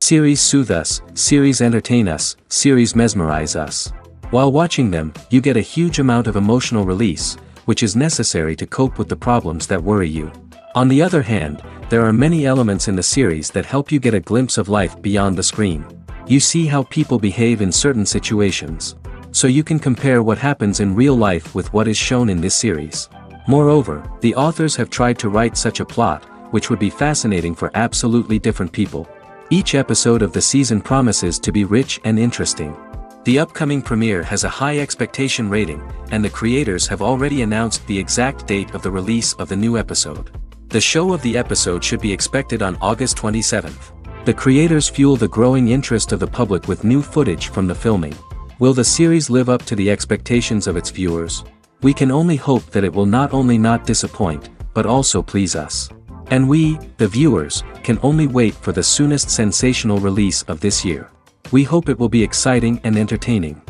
Series soothe us, series entertain us, series mesmerize us. While watching them, you get a huge amount of emotional release, which is necessary to cope with the problems that worry you. On the other hand, there are many elements in the series that help you get a glimpse of life beyond the screen. You see how people behave in certain situations. So you can compare what happens in real life with what is shown in this series. Moreover, the authors have tried to write such a plot, which would be fascinating for absolutely different people. Each episode of the season promises to be rich and interesting. The upcoming premiere has a high expectation rating, and the creators have already announced the exact date of the release of the new episode. The show of the episode should be expected on August 27th. The creators fuel the growing interest of the public with new footage from the filming. Will the series live up to the expectations of its viewers? We can only hope that it will not only not disappoint, but also please us. And we, the viewers, can only wait for the soonest sensational release of this year. We hope it will be exciting and entertaining.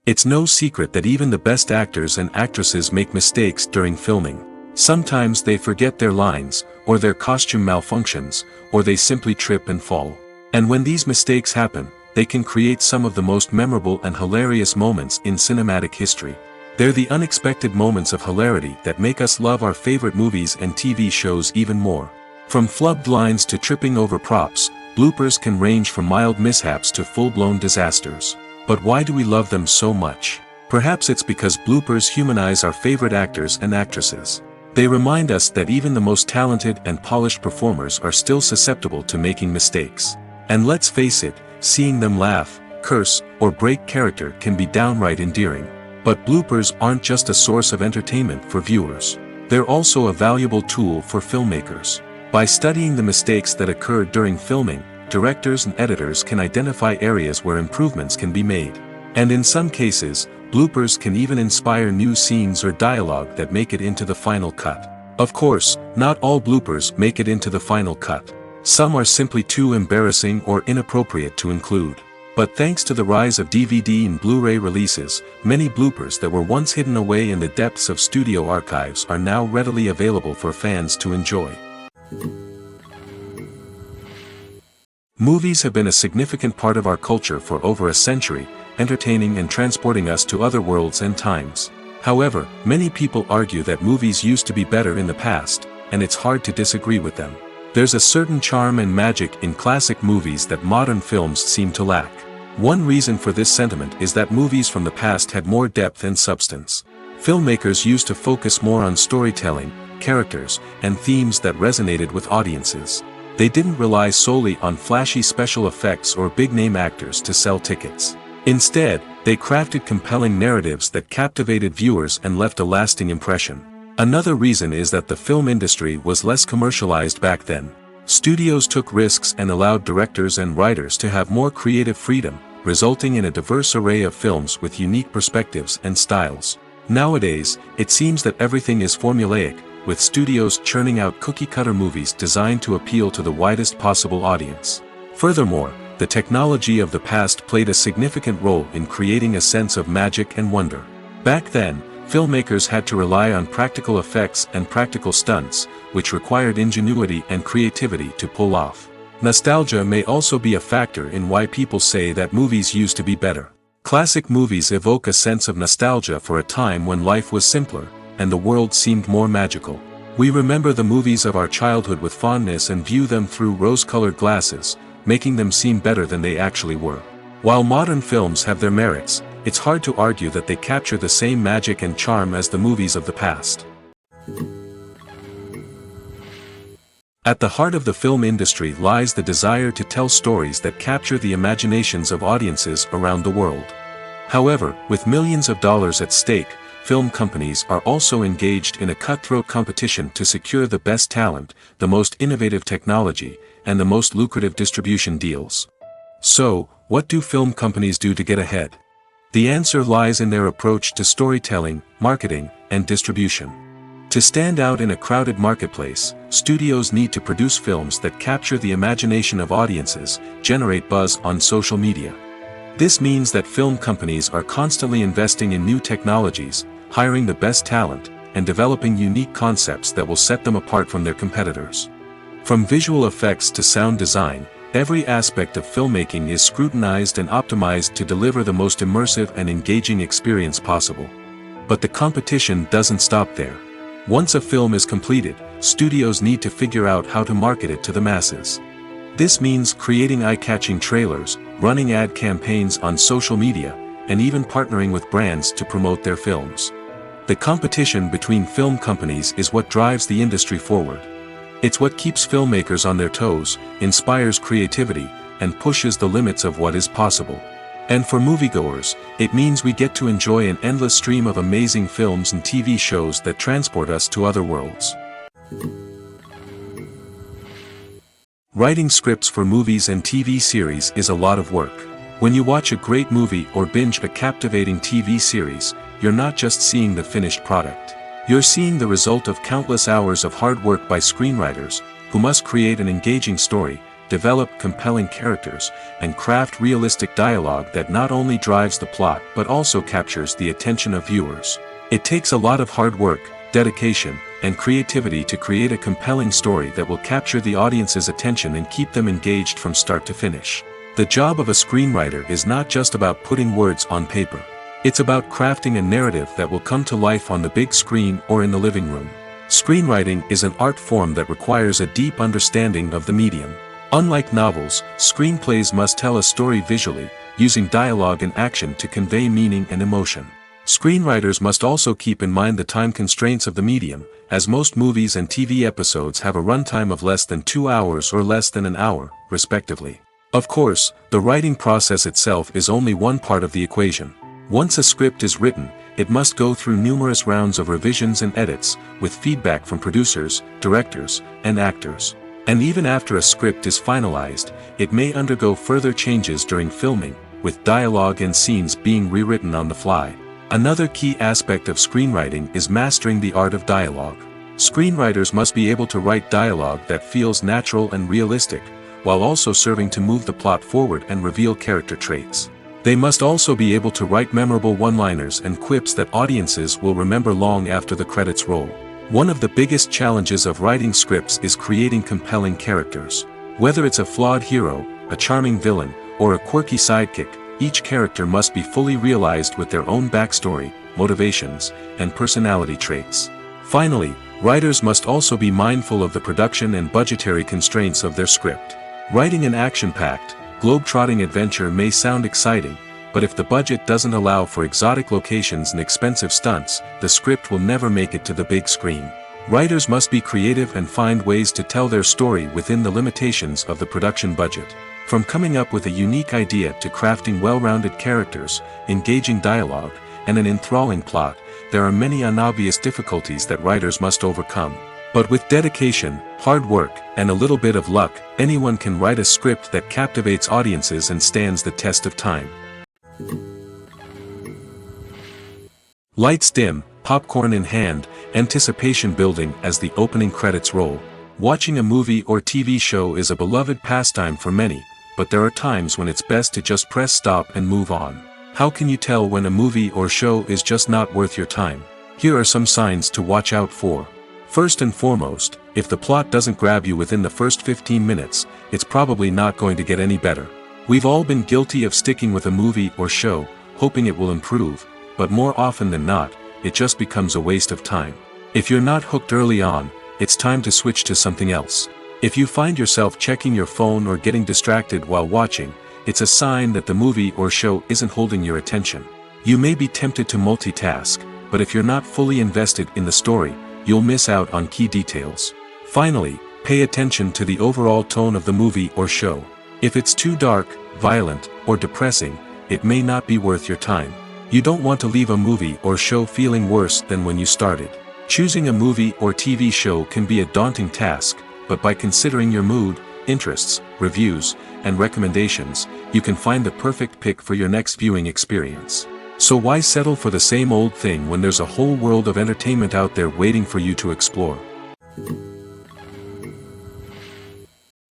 It's no secret that even the best actors and actresses make mistakes during filming. Sometimes they forget their lines, or their costume malfunctions, or they simply trip and fall. And when these mistakes happen, they can create some of the most memorable and hilarious moments in cinematic history. They're the unexpected moments of hilarity that make us love our favorite movies and TV shows even more. From flubbed lines to tripping over props, bloopers can range from mild mishaps to full-blown disasters. But why do we love them so much? Perhaps it's because bloopers humanize our favorite actors and actresses. They remind us that even the most talented and polished performers are still susceptible to making mistakes. And let's face it, seeing them laugh, curse, or break character can be downright endearing. But bloopers aren't just a source of entertainment for viewers. They're also a valuable tool for filmmakers. By studying the mistakes that occurred during filming, directors and editors can identify areas where improvements can be made. And in some cases, bloopers can even inspire new scenes or dialogue that make it into the final cut. Of course, not all bloopers make it into the final cut. Some are simply too embarrassing or inappropriate to include. But thanks to the rise of DVD and Blu-ray releases, many bloopers that were once hidden away in the depths of studio archives are now readily available for fans to enjoy. Movies have been a significant part of our culture for over a century, entertaining and transporting us to other worlds and times. However, many people argue that movies used to be better in the past, and it's hard to disagree with them. There's a certain charm and magic in classic movies that modern films seem to lack. One reason for this sentiment is that movies from the past had more depth and substance. Filmmakers used to focus more on storytelling, characters, and themes that resonated with audiences. They didn't rely solely on flashy special effects or big-name actors to sell tickets. Instead, they crafted compelling narratives that captivated viewers and left a lasting impression. Another reason is that the film industry was less commercialized back then. Studios took risks and allowed directors and writers to have more creative freedom, resulting in a diverse array of films with unique perspectives and styles. Nowadays, it seems that everything is formulaic, with studios churning out cookie-cutter movies designed to appeal to the widest possible audience. Furthermore, the technology of the past played a significant role in creating a sense of magic and wonder. Back then, filmmakers had to rely on practical effects and practical stunts, which required ingenuity and creativity to pull off. Nostalgia may also be a factor in why people say that movies used to be better. Classic movies evoke a sense of nostalgia for a time when life was simpler, and the world seemed more magical. We remember the movies of our childhood with fondness and view them through rose-colored glasses, making them seem better than they actually were. While modern films have their merits, it's hard to argue that they capture the same magic and charm as the movies of the past. At the heart of the film industry lies the desire to tell stories that capture the imaginations of audiences around the world. However, with millions of dollars at stake, film companies are also engaged in a cutthroat competition to secure the best talent, the most innovative technology, and the most lucrative distribution deals. So, what do film companies do to get ahead? The answer lies in their approach to storytelling, marketing, and distribution. To stand out in a crowded marketplace, studios need to produce films that capture the imagination of audiences, generate buzz on social media. This means that film companies are constantly investing in new technologies, hiring the best talent, and developing unique concepts that will set them apart from their competitors. From visual effects to sound design, every aspect of filmmaking is scrutinized and optimized to deliver the most immersive and engaging experience possible. But the competition doesn't stop there. Once a film is completed, studios need to figure out how to market it to the masses. This means creating eye-catching trailers, running ad campaigns on social media, and even partnering with brands to promote their films. The competition between film companies is what drives the industry forward. It's what keeps filmmakers on their toes, inspires creativity, and pushes the limits of what is possible. And for moviegoers, it means we get to enjoy an endless stream of amazing films and TV shows that transport us to other worlds. Writing scripts for movies and TV series is a lot of work. When you watch a great movie or binge a captivating TV series, you're not just seeing the finished product. You're seeing the result of countless hours of hard work by screenwriters, who must create an engaging story, develop compelling characters, and craft realistic dialogue that not only drives the plot but also captures the attention of viewers. It takes a lot of hard work, dedication, and creativity to create a compelling story that will capture the audience's attention and keep them engaged from start to finish. The job of a screenwriter is not just about putting words on paper. It's about crafting a narrative that will come to life on the big screen or in the living room. Screenwriting is an art form that requires a deep understanding of the medium. Unlike novels, screenplays must tell a story visually, using dialogue and action to convey meaning and emotion. Screenwriters must also keep in mind the time constraints of the medium, as most movies and TV episodes have a runtime of less than 2 hours or less than an hour, respectively. Of course, the writing process itself is only one part of the equation. Once a script is written, it must go through numerous rounds of revisions and edits, with feedback from producers, directors, and actors. And even after a script is finalized, it may undergo further changes during filming, with dialogue and scenes being rewritten on the fly. Another key aspect of screenwriting is mastering the art of dialogue. Screenwriters must be able to write dialogue that feels natural and realistic, while also serving to move the plot forward and reveal character traits. They must also be able to write memorable one-liners and quips that audiences will remember long after the credits roll. One of the biggest challenges of writing scripts is creating compelling characters. Whether it's a flawed hero, a charming villain, or a quirky sidekick, each character must be fully realized with their own backstory, motivations, and personality traits. Finally, writers must also be mindful of the production and budgetary constraints of their script. Writing an action-packed, globe-trotting adventure may sound exciting, but if the budget doesn't allow for exotic locations and expensive stunts, the script will never make it to the big screen. Writers must be creative and find ways to tell their story within the limitations of the production budget. From coming up with a unique idea to crafting well-rounded characters, engaging dialogue, and an enthralling plot, there are many unobvious difficulties that writers must overcome. But with dedication, hard work, and a little bit of luck, anyone can write a script that captivates audiences and stands the test of time. Lights dim, popcorn in hand, anticipation building as the opening credits roll. Watching a movie or TV show is a beloved pastime for many, but there are times when it's best to just press stop and move on. How can you tell when a movie or show is just not worth your time? Here are some signs to watch out for. First and foremost, if the plot doesn't grab you within the first 15 minutes, it's probably not going to get any better. We've all been guilty of sticking with a movie or show, hoping it will improve, but more often than not, it just becomes a waste of time. If you're not hooked early on, it's time to switch to something else. If you find yourself checking your phone or getting distracted while watching, it's a sign that the movie or show isn't holding your attention. You may be tempted to multitask, but if you're not fully invested in the story, you'll miss out on key details. Finally, pay attention to the overall tone of the movie or show. If it's too dark, violent, or depressing, it may not be worth your time. You don't want to leave a movie or show feeling worse than when you started. Choosing a movie or TV show can be a daunting task, but by considering your mood, interests, reviews, and recommendations, you can find the perfect pick for your next viewing experience. So why settle for the same old thing when there's a whole world of entertainment out there waiting for you to explore?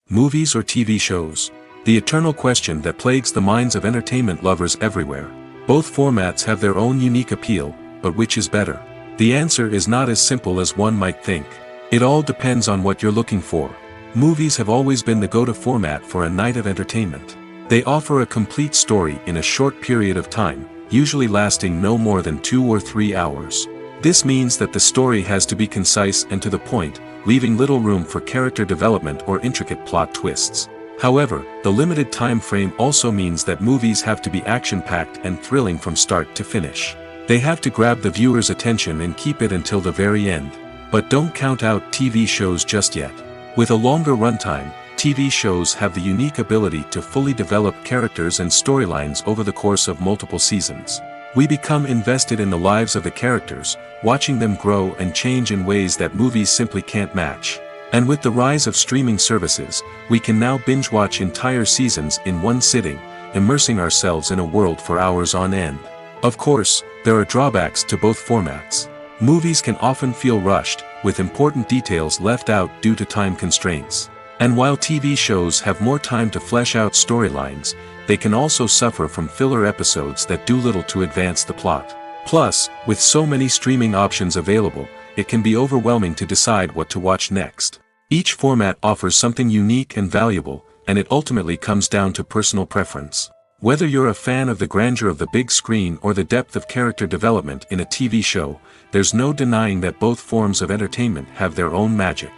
Movies or TV shows? The eternal question that plagues the minds of entertainment lovers everywhere. Both formats have their own unique appeal, but which is better? The answer is not as simple as one might think. It all depends on what you're looking for. Movies have always been the go-to format for a night of entertainment. They offer a complete story in a short period of time, usually lasting no more than 2 or 3 hours. This means that the story has to be concise and to the point, leaving little room for character development or intricate plot twists. However, the limited time frame also means that movies have to be action-packed and thrilling from start to finish. They have to grab the viewer's attention and keep it until the very end. But don't count out TV shows just yet. With a longer runtime, TV shows have the unique ability to fully develop characters and storylines over the course of multiple seasons. We become invested in the lives of the characters, watching them grow and change in ways that movies simply can't match. And with the rise of streaming services, we can now binge-watch entire seasons in one sitting, immersing ourselves in a world for hours on end. Of course, there are drawbacks to both formats. Movies can often feel rushed, with important details left out due to time constraints. And while TV shows have more time to flesh out storylines, they can also suffer from filler episodes that do little to advance the plot. Plus, with so many streaming options available, it can be overwhelming to decide what to watch next. Each format offers something unique and valuable, and it ultimately comes down to personal preference. Whether you're a fan of the grandeur of the big screen or the depth of character development in a TV show, there's no denying that both forms of entertainment have their own magic.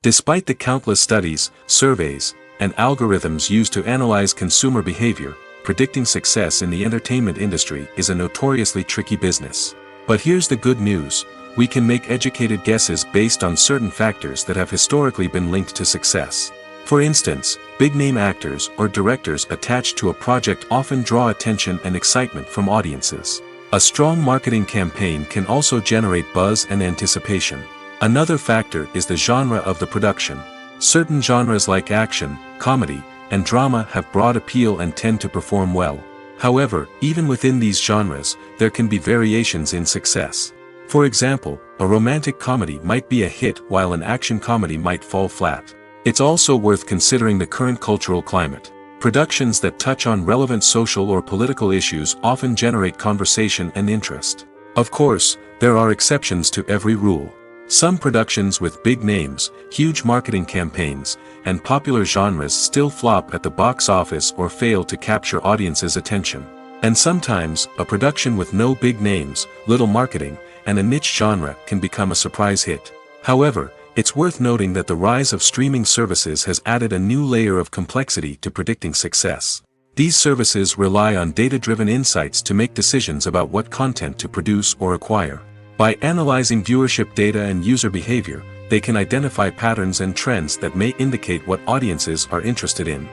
Despite the countless studies, surveys, and algorithms used to analyze consumer behavior, predicting success in the entertainment industry is a notoriously tricky business. But here's the good news: we can make educated guesses based on certain factors that have historically been linked to success. For instance, big-name actors or directors attached to a project often draw attention and excitement from audiences. A strong marketing campaign can also generate buzz and anticipation. Another factor is the genre of the production. Certain genres like action, comedy, and drama have broad appeal and tend to perform well. However, even within these genres, there can be variations in success. For example, a romantic comedy might be a hit while an action comedy might fall flat. It's also worth considering the current cultural climate. Productions that touch on relevant social or political issues often generate conversation and interest. Of course, there are exceptions to every rule. Some productions with big names, huge marketing campaigns, and popular genres still flop at the box office or fail to capture audiences' attention. And sometimes, a production with no big names, little marketing, and a niche genre can become a surprise hit. However, it's worth noting that the rise of streaming services has added a new layer of complexity to predicting success. These services rely on data-driven insights to make decisions about what content to produce or acquire. By analyzing viewership data and user behavior, they can identify patterns and trends that may indicate what audiences are interested in.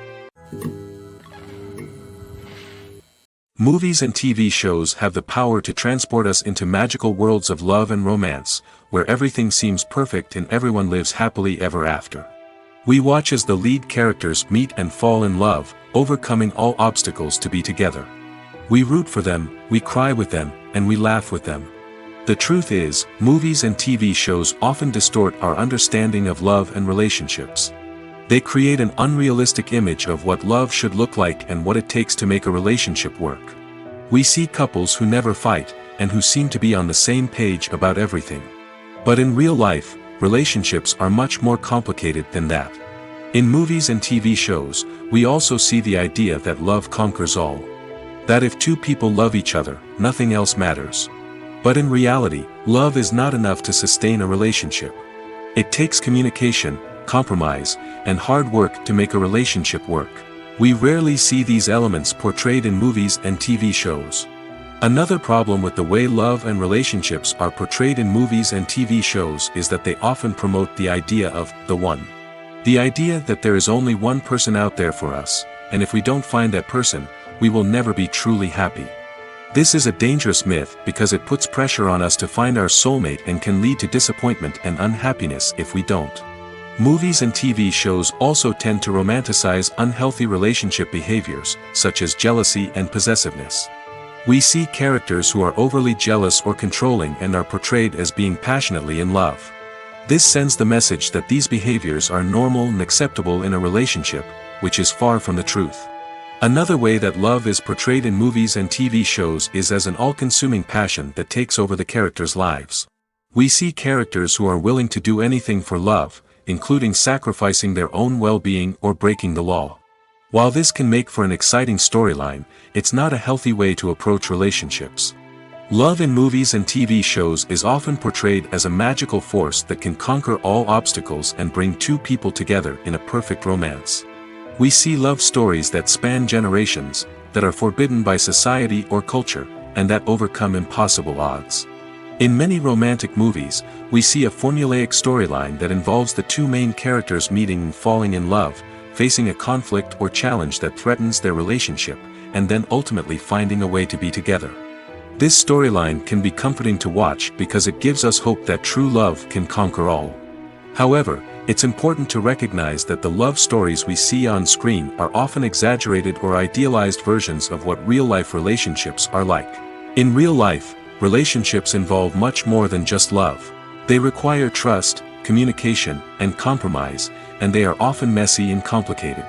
Movies and TV shows have the power to transport us into magical worlds of love and romance, where everything seems perfect and everyone lives happily ever after. We watch as the lead characters meet and fall in love, overcoming all obstacles to be together. We root for them, we cry with them, and we laugh with them. The truth is, movies and TV shows often distort our understanding of love and relationships. They create an unrealistic image of what love should look like and what it takes to make a relationship work. We see couples who never fight, and who seem to be on the same page about everything. But in real life, relationships are much more complicated than that. In movies and TV shows, we also see the idea that love conquers all. That if two people love each other, nothing else matters. But in reality, love is not enough to sustain a relationship. It takes communication, compromise, and hard work to make a relationship work. We rarely see these elements portrayed in movies and TV shows. Another problem with the way love and relationships are portrayed in movies and TV shows is that they often promote the idea of the one. The idea that there is only one person out there for us, and if we don't find that person, we will never be truly happy. This is a dangerous myth because it puts pressure on us to find our soulmate and can lead to disappointment and unhappiness if we don't. Movies and TV shows also tend to romanticize unhealthy relationship behaviors, such as jealousy and possessiveness. We see characters who are overly jealous or controlling and are portrayed as being passionately in love. This sends the message that these behaviors are normal and acceptable in a relationship, which is far from the truth. Another way that love is portrayed in movies and TV shows is as an all-consuming passion that takes over the characters' lives. We see characters who are willing to do anything for love, including sacrificing their own well-being or breaking the law. While this can make for an exciting storyline, it's not a healthy way to approach relationships. Love in movies and TV shows is often portrayed as a magical force that can conquer all obstacles and bring two people together in a perfect romance. We see love stories that span generations, that are forbidden by society or culture, and that overcome impossible odds. In many romantic movies, we see a formulaic storyline that involves the two main characters meeting and falling in love, facing a conflict or challenge that threatens their relationship, and then ultimately finding a way to be together. This storyline can be comforting to watch because it gives us hope that true love can conquer all. However, it's important to recognize that the love stories we see on screen are often exaggerated or idealized versions of what real-life relationships are like. In real life, relationships involve much more than just love. They require trust, communication, and compromise, and they are often messy and complicated.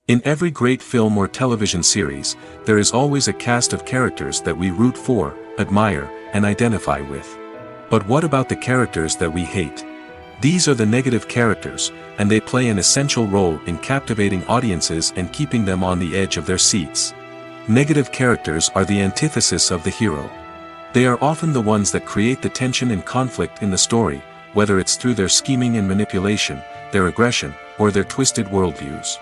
In every great film or television series, there is always a cast of characters that we root for, admire, and identify with. But what about the characters that we hate? These are the negative characters, and they play an essential role in captivating audiences and keeping them on the edge of their seats. Negative characters are the antithesis of the hero. They are often the ones that create the tension and conflict in the story, whether it's through their scheming and manipulation, their aggression, or their twisted worldviews.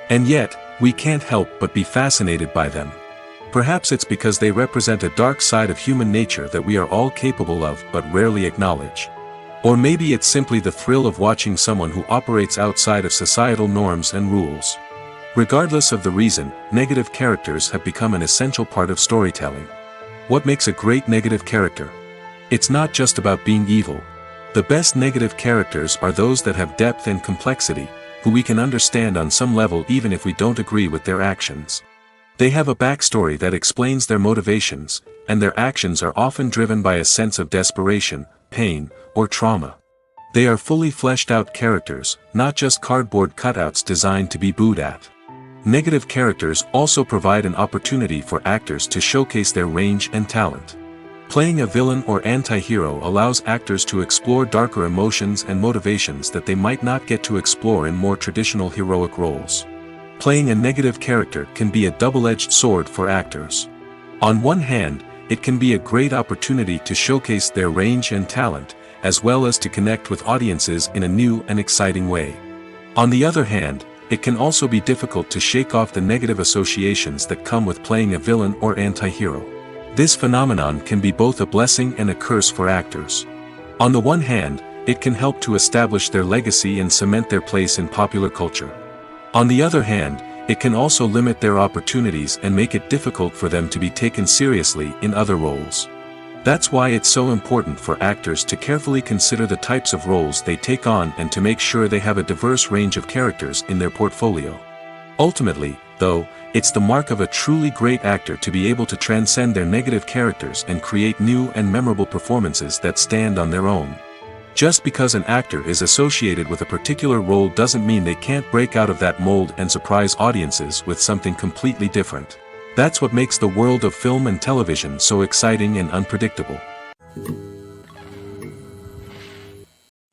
And yet, we can't help but be fascinated by them. Perhaps it's because they represent a dark side of human nature that we are all capable of but rarely acknowledge. Or maybe it's simply the thrill of watching someone who operates outside of societal norms and rules. Regardless of the reason, negative characters have become an essential part of storytelling. What makes a great negative character? It's not just about being evil. The best negative characters are those that have depth and complexity, who we can understand on some level even if we don't agree with their actions. They have a backstory that explains their motivations, and their actions are often driven by a sense of desperation, pain, or trauma. They are fully fleshed out characters, not just cardboard cutouts designed to be booed at. Negative characters also provide an opportunity for actors to showcase their range and talent. Playing a villain or anti-hero allows actors to explore darker emotions and motivations that they might not get to explore in more traditional heroic roles. Playing a negative character can be a double-edged sword for actors. On one hand, it can be a great opportunity to showcase their range and talent, as well as to connect with audiences in a new and exciting way. On the other hand, it can also be difficult to shake off the negative associations that come with playing a villain or anti-hero. This phenomenon can be both a blessing and a curse for actors. On the one hand, it can help to establish their legacy and cement their place in popular culture. On the other hand, it can also limit their opportunities and make it difficult for them to be taken seriously in other roles. That's why it's so important for actors to carefully consider the types of roles they take on and to make sure they have a diverse range of characters in their portfolio. Ultimately, though, it's the mark of a truly great actor to be able to transcend their negative characters and create new and memorable performances that stand on their own. Just because an actor is associated with a particular role doesn't mean they can't break out of that mold and surprise audiences with something completely different. That's what makes the world of film and television so exciting and unpredictable.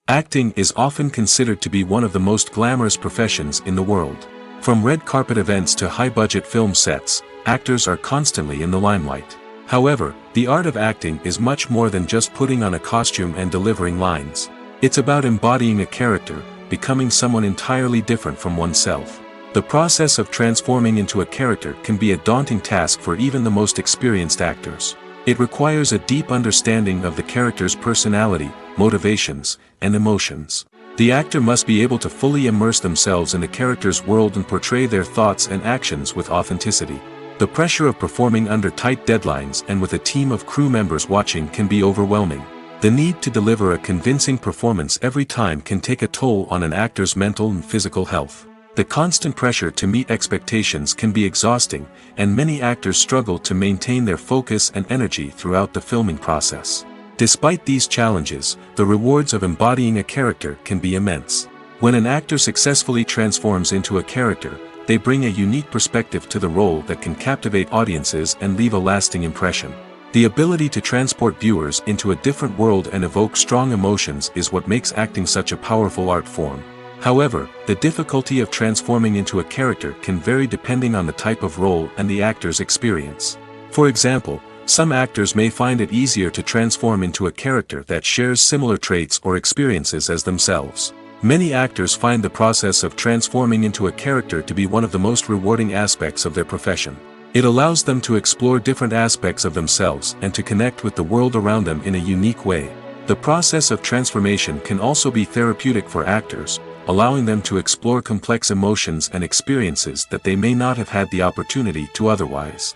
Acting is often considered to be one of the most glamorous professions in the world. From red carpet events to high-budget film sets, actors are constantly in the limelight. However, the art of acting is much more than just putting on a costume and delivering lines. It's about embodying a character, becoming someone entirely different from oneself. The process of transforming into a character can be a daunting task for even the most experienced actors. It requires a deep understanding of the character's personality, motivations, and emotions. The actor must be able to fully immerse themselves in the character's world and portray their thoughts and actions with authenticity. The pressure of performing under tight deadlines and with a team of crew members watching can be overwhelming. The need to deliver a convincing performance every time can take a toll on an actor's mental and physical health. The constant pressure to meet expectations can be exhausting, and many actors struggle to maintain their focus and energy throughout the filming process. Despite these challenges, the rewards of embodying a character can be immense. When an actor successfully transforms into a character, they bring a unique perspective to the role that can captivate audiences and leave a lasting impression. The ability to transport viewers into a different world and evoke strong emotions is what makes acting such a powerful art form. However, the difficulty of transforming into a character can vary depending on the type of role and the actor's experience. For example, some actors may find it easier to transform into a character that shares similar traits or experiences as themselves. Many actors find the process of transforming into a character to be one of the most rewarding aspects of their profession. It allows them to explore different aspects of themselves and to connect with the world around them in a unique way. The process of transformation can also be therapeutic for actors, allowing them to explore complex emotions and experiences that they may not have had the opportunity to otherwise.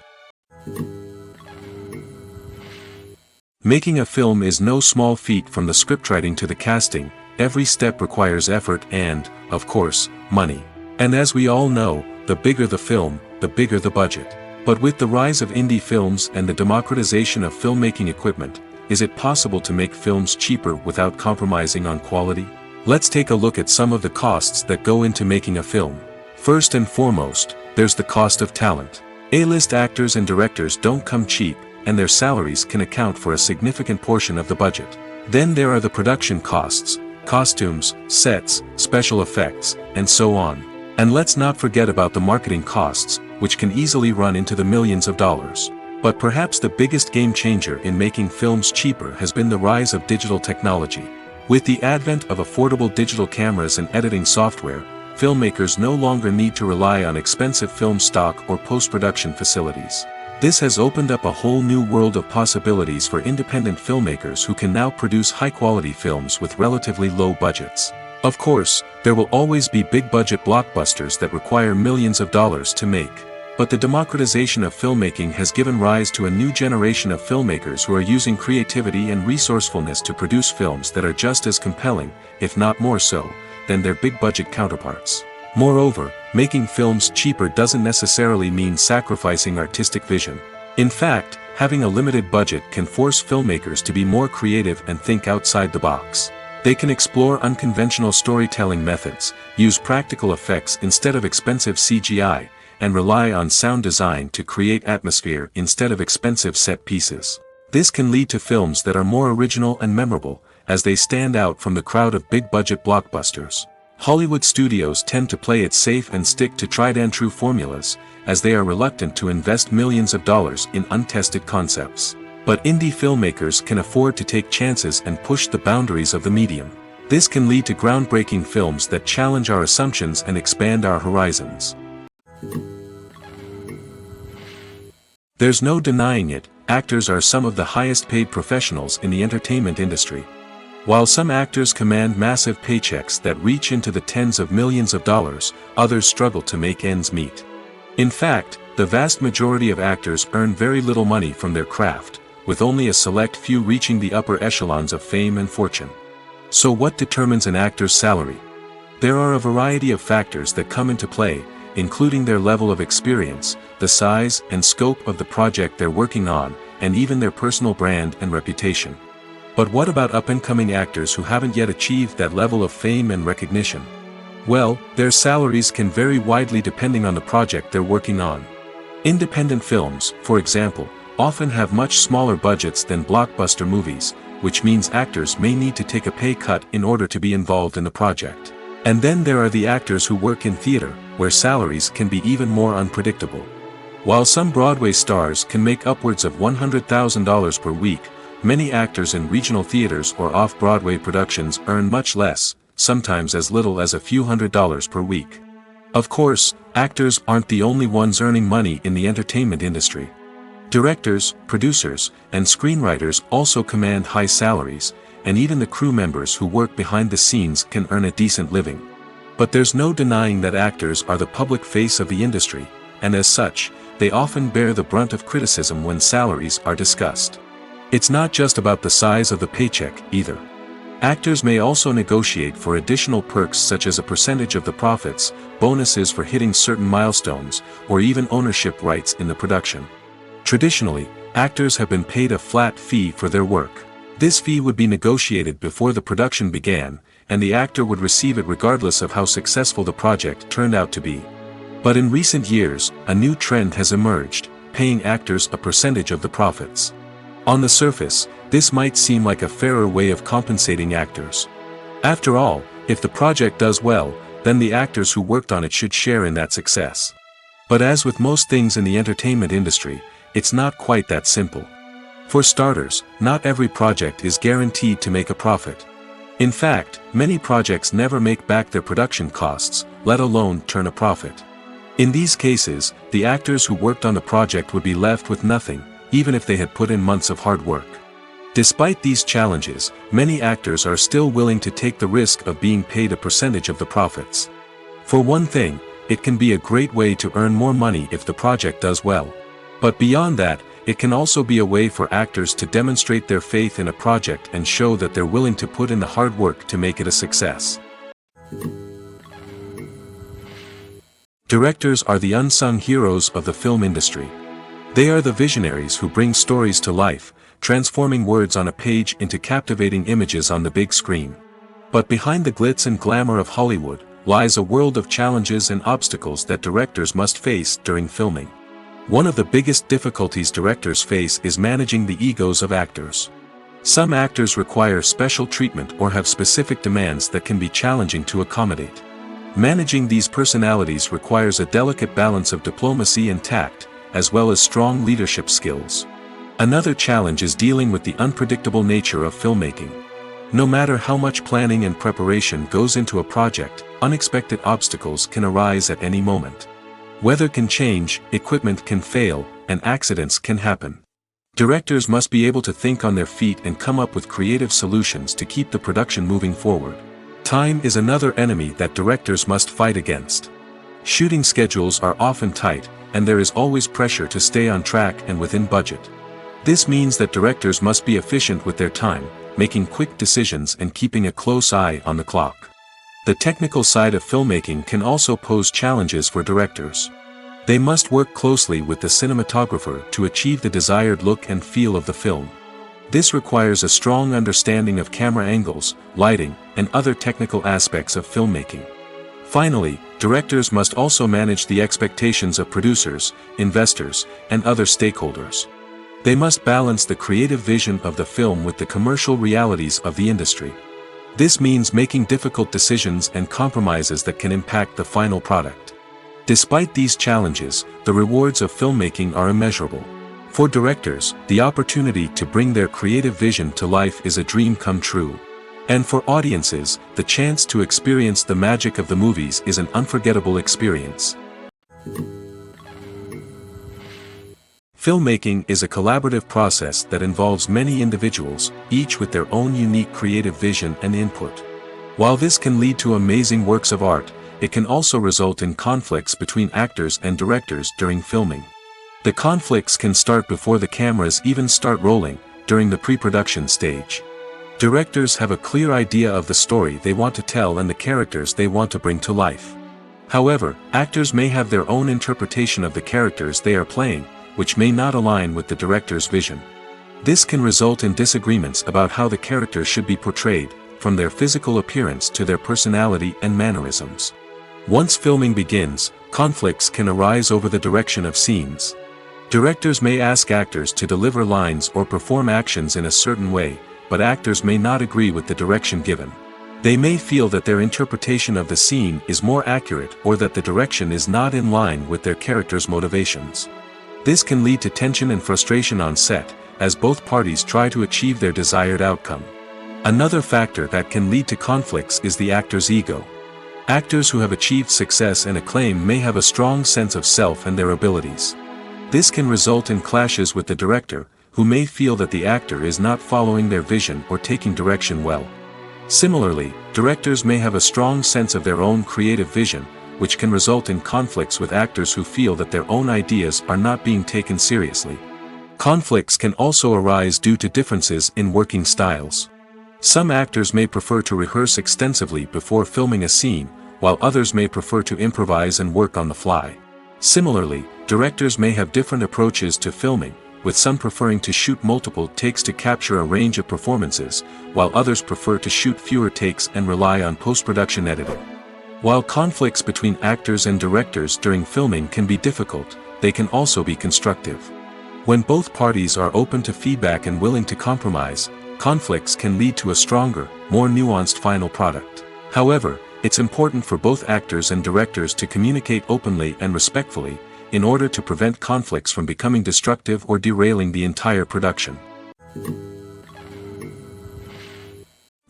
Making a film is no small feat. From the scriptwriting to the casting, every step requires effort and, of course, money. And as we all know, the bigger the film, the bigger the budget. But with the rise of indie films and the democratization of filmmaking equipment, is it possible to make films cheaper without compromising on quality? Let's take a look at some of the costs that go into making a film. First and foremost, there's the cost of talent. A-list actors and directors don't come cheap, and their salaries can account for a significant portion of the budget. Then there are the production costs, costumes, sets, special effects, and so on. And let's not forget about the marketing costs, which can easily run into the millions of dollars. But perhaps the biggest game changer in making films cheaper has been the rise of digital technology. With the advent of affordable digital cameras and editing software, filmmakers no longer need to rely on expensive film stock or post-production facilities. This has opened up a whole new world of possibilities for independent filmmakers who can now produce high-quality films with relatively low budgets. Of course, there will always be big-budget blockbusters that require millions of dollars to make. But the democratization of filmmaking has given rise to a new generation of filmmakers who are using creativity and resourcefulness to produce films that are just as compelling, if not more so, than their big-budget counterparts. Moreover, making films cheaper doesn't necessarily mean sacrificing artistic vision. In fact, having a limited budget can force filmmakers to be more creative and think outside the box. They can explore unconventional storytelling methods, use practical effects instead of expensive CGI, and rely on sound design to create atmosphere instead of expensive set pieces. This can lead to films that are more original and memorable, as they stand out from the crowd of big-budget blockbusters. Hollywood studios tend to play it safe and stick to tried-and-true formulas, as they are reluctant to invest millions of dollars in untested concepts. But indie filmmakers can afford to take chances and push the boundaries of the medium. This can lead to groundbreaking films that challenge our assumptions and expand our horizons. There's no denying it, actors are some of the highest-paid professionals in the entertainment industry. While some actors command massive paychecks that reach into the tens of millions of dollars, others struggle to make ends meet. In fact, the vast majority of actors earn very little money from their craft, with only a select few reaching the upper echelons of fame and fortune. So what determines an actor's salary? There are a variety of factors that come into play, including their level of experience, the size and scope of the project they're working on, and even their personal brand and reputation. But what about up-and-coming actors who haven't yet achieved that level of fame and recognition? Well, their salaries can vary widely depending on the project they're working on. Independent films, for example, often have much smaller budgets than blockbuster movies, which means actors may need to take a pay cut in order to be involved in the project. And then there are the actors who work in theater, where salaries can be even more unpredictable. While some Broadway stars can make upwards of $100,000 per week, many actors in regional theaters or off-Broadway productions earn much less, sometimes as little as a few $100s per week. Of course, actors aren't the only ones earning money in the entertainment industry. Directors, producers, and screenwriters also command high salaries, and even the crew members who work behind the scenes can earn a decent living. But there's no denying that actors are the public face of the industry, and as such, they often bear the brunt of criticism when salaries are discussed. It's not just about the size of the paycheck, either. Actors may also negotiate for additional perks such as a percentage of the profits, bonuses for hitting certain milestones, or even ownership rights in the production. Traditionally, actors have been paid a flat fee for their work. This fee would be negotiated before the production began, and the actor would receive it regardless of how successful the project turned out to be. But in recent years, a new trend has emerged, paying actors a percentage of the profits. On the surface, this might seem like a fairer way of compensating actors. After all, if the project does well, then the actors who worked on it should share in that success. But as with most things in the entertainment industry, it's not quite that simple. For starters, not every project is guaranteed to make a profit. In fact, many projects never make back their production costs, let alone turn a profit. In these cases, the actors who worked on the project would be left with nothing, even if they had put in months of hard work. Despite these challenges, many actors are still willing to take the risk of being paid a percentage of the profits. For one thing, it can be a great way to earn more money if the project does well. But beyond that, it can also be a way for actors to demonstrate their faith in a project and show that they're willing to put in the hard work to make it a success. Directors are the unsung heroes of the film industry. They are the visionaries who bring stories to life, transforming words on a page into captivating images on the big screen. But behind the glitz and glamour of Hollywood, lies a world of challenges and obstacles that directors must face during filming. One of the biggest difficulties directors face is managing the egos of actors. Some actors require special treatment or have specific demands that can be challenging to accommodate. Managing these personalities requires a delicate balance of diplomacy and tact, as well as strong leadership skills. Another challenge is dealing with the unpredictable nature of filmmaking. No matter how much planning and preparation goes into a project, unexpected obstacles can arise at any moment. Weather can change, equipment can fail, and accidents can happen. Directors must be able to think on their feet and come up with creative solutions to keep the production moving forward. Time is another enemy that directors must fight against. Shooting schedules are often tight, and there is always pressure to stay on track and within budget. This means that directors must be efficient with their time, making quick decisions and keeping a close eye on the clock. The technical side of filmmaking can also pose challenges for directors. They must work closely with the cinematographer to achieve the desired look and feel of the film. This requires a strong understanding of camera angles, lighting, and other technical aspects of filmmaking. Finally, directors must also manage the expectations of producers, investors, and other stakeholders. They must balance the creative vision of the film with the commercial realities of the industry. This means making difficult decisions and compromises that can impact the final product. Despite these challenges, the rewards of filmmaking are immeasurable. For directors, the opportunity to bring their creative vision to life is a dream come true. And for audiences, the chance to experience the magic of the movies is an unforgettable experience. Filmmaking is a collaborative process that involves many individuals, each with their own unique creative vision and input. While this can lead to amazing works of art, it can also result in conflicts between actors and directors during filming. The conflicts can start before the cameras even start rolling, during the pre-production stage. Directors have a clear idea of the story they want to tell and the characters they want to bring to life. However, actors may have their own interpretation of the characters they are playing, which may not align with the director's vision. This can result in disagreements about how the characters should be portrayed, from their physical appearance to their personality and mannerisms. Once filming begins, conflicts can arise over the direction of scenes. Directors may ask actors to deliver lines or perform actions in a certain way, but actors may not agree with the direction given. They may feel that their interpretation of the scene is more accurate or that the direction is not in line with their character's motivations. This can lead to tension and frustration on set, as both parties try to achieve their desired outcome. Another factor that can lead to conflicts is the actor's ego. Actors who have achieved success and acclaim may have a strong sense of self and their abilities. This can result in clashes with the director, who may feel that the actor is not following their vision or taking direction well. Similarly, directors may have a strong sense of their own creative vision, which can result in conflicts with actors who feel that their own ideas are not being taken seriously. Conflicts can also arise due to differences in working styles. Some actors may prefer to rehearse extensively before filming a scene, while others may prefer to improvise and work on the fly. Similarly, directors may have different approaches to filming, with some preferring to shoot multiple takes to capture a range of performances, while others prefer to shoot fewer takes and rely on post-production editing. While conflicts between actors and directors during filming can be difficult, they can also be constructive. When both parties are open to feedback and willing to compromise, conflicts can lead to a stronger, more nuanced final product. However, it's important for both actors and directors to communicate openly and respectfully, in order to prevent conflicts from becoming destructive or derailing the entire production.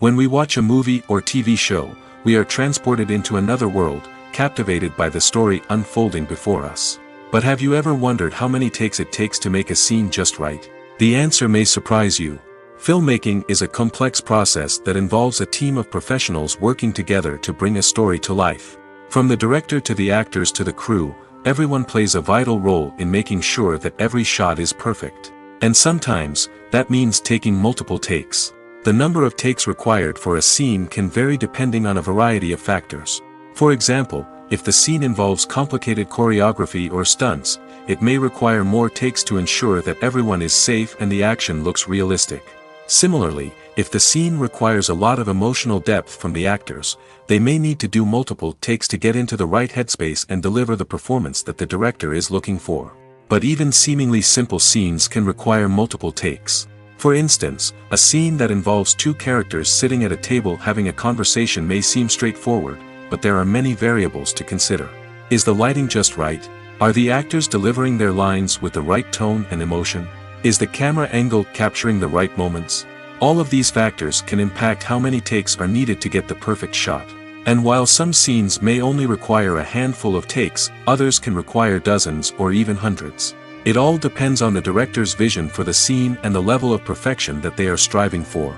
When we watch a movie or TV show, we are transported into another world, captivated by the story unfolding before us. But have you ever wondered how many takes it takes to make a scene just right? The answer may surprise you. Filmmaking is a complex process that involves a team of professionals working together to bring a story to life. From the director to the actors to the crew, everyone plays a vital role in making sure that every shot is perfect. And sometimes, that means taking multiple takes. The number of takes required for a scene can vary depending on a variety of factors. For example, if the scene involves complicated choreography or stunts, it may require more takes to ensure that everyone is safe and the action looks realistic. Similarly, if the scene requires a lot of emotional depth from the actors, they may need to do multiple takes to get into the right headspace and deliver the performance that the director is looking for. But even seemingly simple scenes can require multiple takes. For instance, a scene that involves two characters sitting at a table having a conversation may seem straightforward, but there are many variables to consider. Is the lighting just right? Are the actors delivering their lines with the right tone and emotion? Is the camera angle capturing the right moments? All of these factors can impact how many takes are needed to get the perfect shot. And while some scenes may only require a handful of takes, others can require dozens or even hundreds. It all depends on the director's vision for the scene and the level of perfection that they are striving for.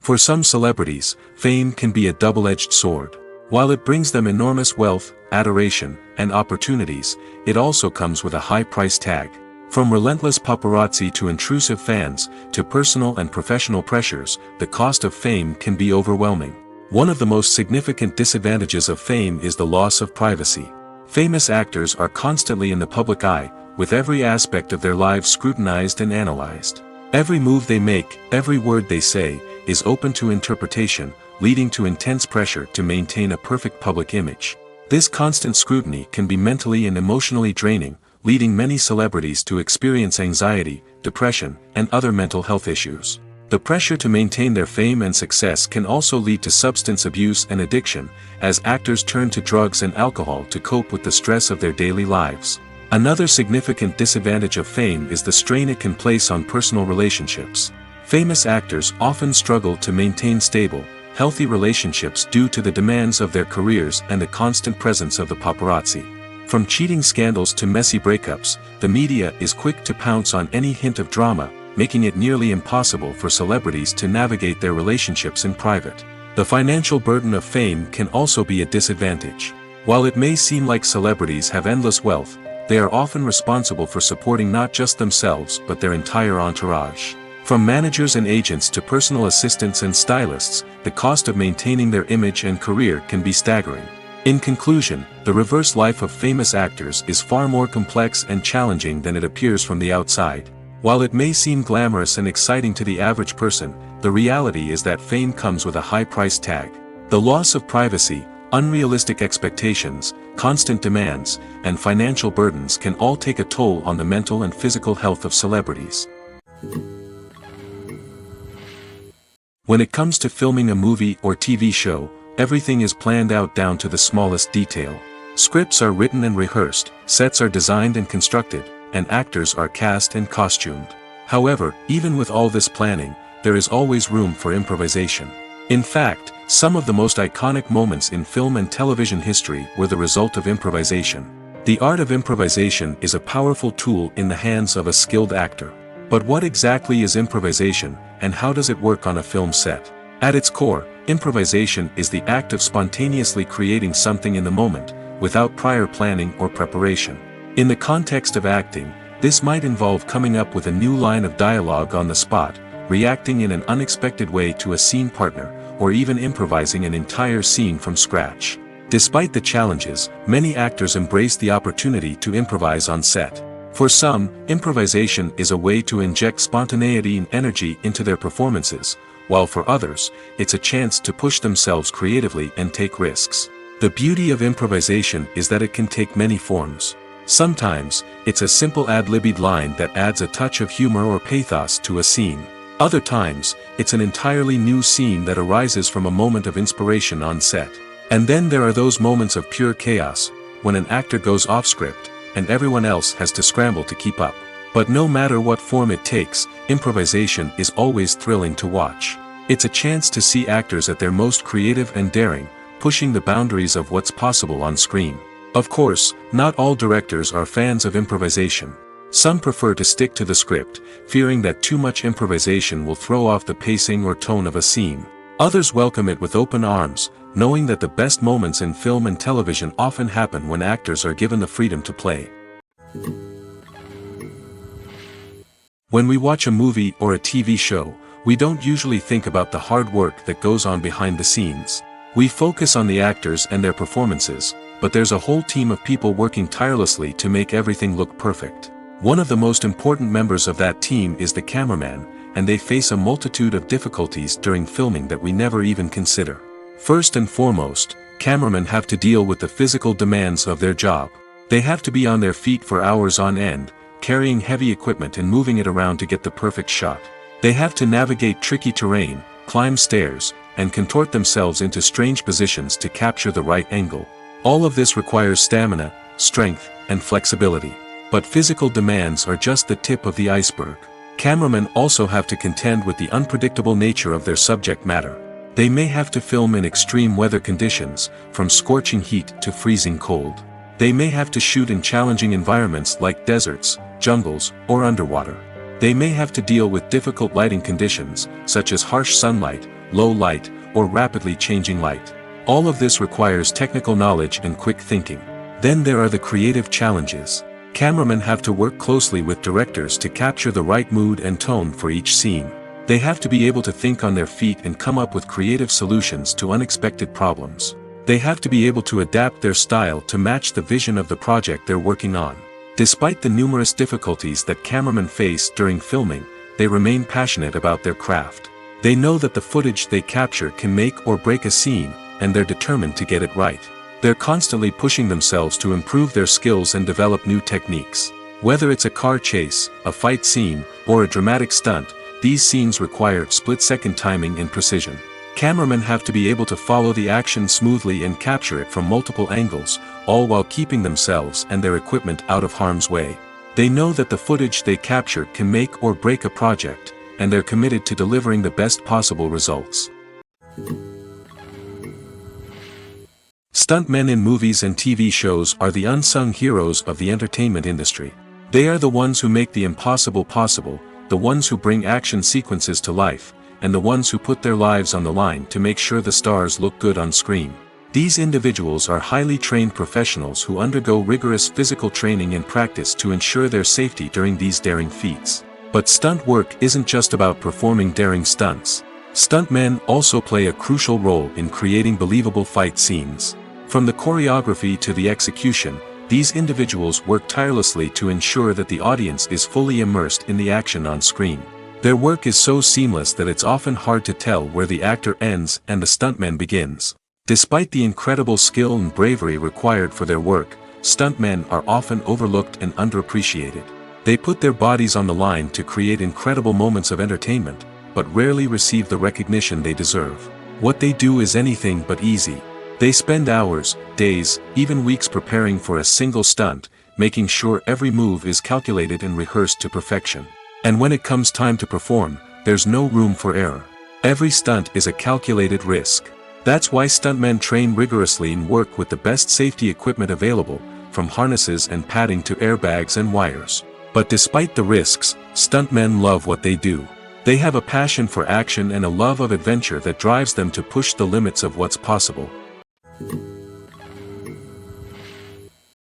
For some celebrities, fame can be a double-edged sword. While it brings them enormous wealth, adoration, and opportunities, it also comes with a high price tag. From relentless paparazzi to intrusive fans, to personal and professional pressures, the cost of fame can be overwhelming. One of the most significant disadvantages of fame is the loss of privacy. Famous actors are constantly in the public eye, with every aspect of their lives scrutinized and analyzed. Every move they make, every word they say, is open to interpretation, leading to intense pressure to maintain a perfect public image. This constant scrutiny can be mentally and emotionally draining, leading many celebrities to experience anxiety, depression, and other mental health issues. The pressure to maintain their fame and success can also lead to substance abuse and addiction, as actors turn to drugs and alcohol to cope with the stress of their daily lives. Another significant disadvantage of fame is the strain it can place on personal relationships. Famous actors often struggle to maintain stable, healthy relationships due to the demands of their careers and the constant presence of the paparazzi. From cheating scandals to messy breakups, the media is quick to pounce on any hint of drama, making it nearly impossible for celebrities to navigate their relationships in private. The financial burden of fame can also be a disadvantage. While it may seem like celebrities have endless wealth, they are often responsible for supporting not just themselves but their entire entourage. From managers and agents to personal assistants and stylists, the cost of maintaining their image and career can be staggering. In conclusion, the reverse life of famous actors is far more complex and challenging than it appears from the outside. While it may seem glamorous and exciting to the average person, the reality is that fame comes with a high price tag. The loss of privacy, unrealistic expectations, constant demands, and financial burdens can all take a toll on the mental and physical health of celebrities. When it comes to filming a movie or TV show, everything is planned out down to the smallest detail. Scripts are written and rehearsed, sets are designed and constructed, and actors are cast and costumed. However, even with all this planning, there is always room for improvisation. In fact, some of the most iconic moments in film and television history were the result of improvisation. The art of improvisation is a powerful tool in the hands of a skilled actor. But what exactly is improvisation, and how does it work on a film set? At its core, improvisation is the act of spontaneously creating something in the moment, without prior planning or preparation. In the context of acting, this might involve coming up with a new line of dialogue on the spot, reacting in an unexpected way to a scene partner, or even improvising an entire scene from scratch. Despite the challenges, many actors embrace the opportunity to improvise on set. For some, improvisation is a way to inject spontaneity and energy into their performances, while for others, it's a chance to push themselves creatively and take risks. The beauty of improvisation is that it can take many forms. Sometimes, it's a simple ad-libbed line that adds a touch of humor or pathos to a scene. Other times, it's an entirely new scene that arises from a moment of inspiration on set. And then there are those moments of pure chaos, when an actor goes off script, and everyone else has to scramble to keep up. But no matter what form it takes, improvisation is always thrilling to watch. It's a chance to see actors at their most creative and daring, pushing the boundaries of what's possible on screen. Of course, not all directors are fans of improvisation. Some prefer to stick to the script, fearing that too much improvisation will throw off the pacing or tone of a scene. Others welcome it with open arms, knowing that the best moments in film and television often happen when actors are given the freedom to play. When we watch a movie or a TV show, we don't usually think about the hard work that goes on behind the scenes. We focus on the actors and their performances, but there's a whole team of people working tirelessly to make everything look perfect. One of the most important members of that team is the cameraman, and they face a multitude of difficulties during filming that we never even consider. First and foremost, cameramen have to deal with the physical demands of their job. They have to be on their feet for hours on end, carrying heavy equipment and moving it around to get the perfect shot. They have to navigate tricky terrain, climb stairs, and contort themselves into strange positions to capture the right angle. All of this requires stamina, strength, and flexibility. But physical demands are just the tip of the iceberg. Cameramen also have to contend with the unpredictable nature of their subject matter. They may have to film in extreme weather conditions, from scorching heat to freezing cold. They may have to shoot in challenging environments like deserts, jungles, or underwater. They may have to deal with difficult lighting conditions, such as harsh sunlight, low light, or rapidly changing light. All of this requires technical knowledge and quick thinking. Then there are the creative challenges. Cameramen have to work closely with directors to capture the right mood and tone for each scene. They have to be able to think on their feet and come up with creative solutions to unexpected problems. They have to be able to adapt their style to match the vision of the project they're working on. Despite the numerous difficulties that cameramen face during filming, they remain passionate about their craft. They know that the footage they capture can make or break a scene, and they're determined to get it right. They're constantly pushing themselves to improve their skills and develop new techniques. Whether it's a car chase, a fight scene, or a dramatic stunt, these scenes require split-second timing and precision. Cameramen have to be able to follow the action smoothly and capture it from multiple angles, all while keeping themselves and their equipment out of harm's way. They know that the footage they capture can make or break a project, and they're committed to delivering the best possible results. Stuntmen in movies and TV shows are the unsung heroes of the entertainment industry. They are the ones who make the impossible possible, the ones who bring action sequences to life, and the ones who put their lives on the line to make sure the stars look good on screen. These individuals are highly trained professionals who undergo rigorous physical training and practice to ensure their safety during these daring feats. But stunt work isn't just about performing daring stunts. Stuntmen also play a crucial role in creating believable fight scenes. From the choreography to the execution, these individuals work tirelessly to ensure that the audience is fully immersed in the action on screen. Their work is so seamless that it's often hard to tell where the actor ends and the stuntman begins. Despite the incredible skill and bravery required for their work, stuntmen are often overlooked and underappreciated. They put their bodies on the line to create incredible moments of entertainment, but rarely receive the recognition they deserve. What they do is anything but easy. They spend hours, days, even weeks preparing for a single stunt, making sure every move is calculated and rehearsed to perfection. And when it comes time to perform, there's no room for error. Every stunt is a calculated risk. That's why stuntmen train rigorously and work with the best safety equipment available, from harnesses and padding to airbags and wires. But despite the risks, stuntmen love what they do. They have a passion for action and a love of adventure that drives them to push the limits of what's possible.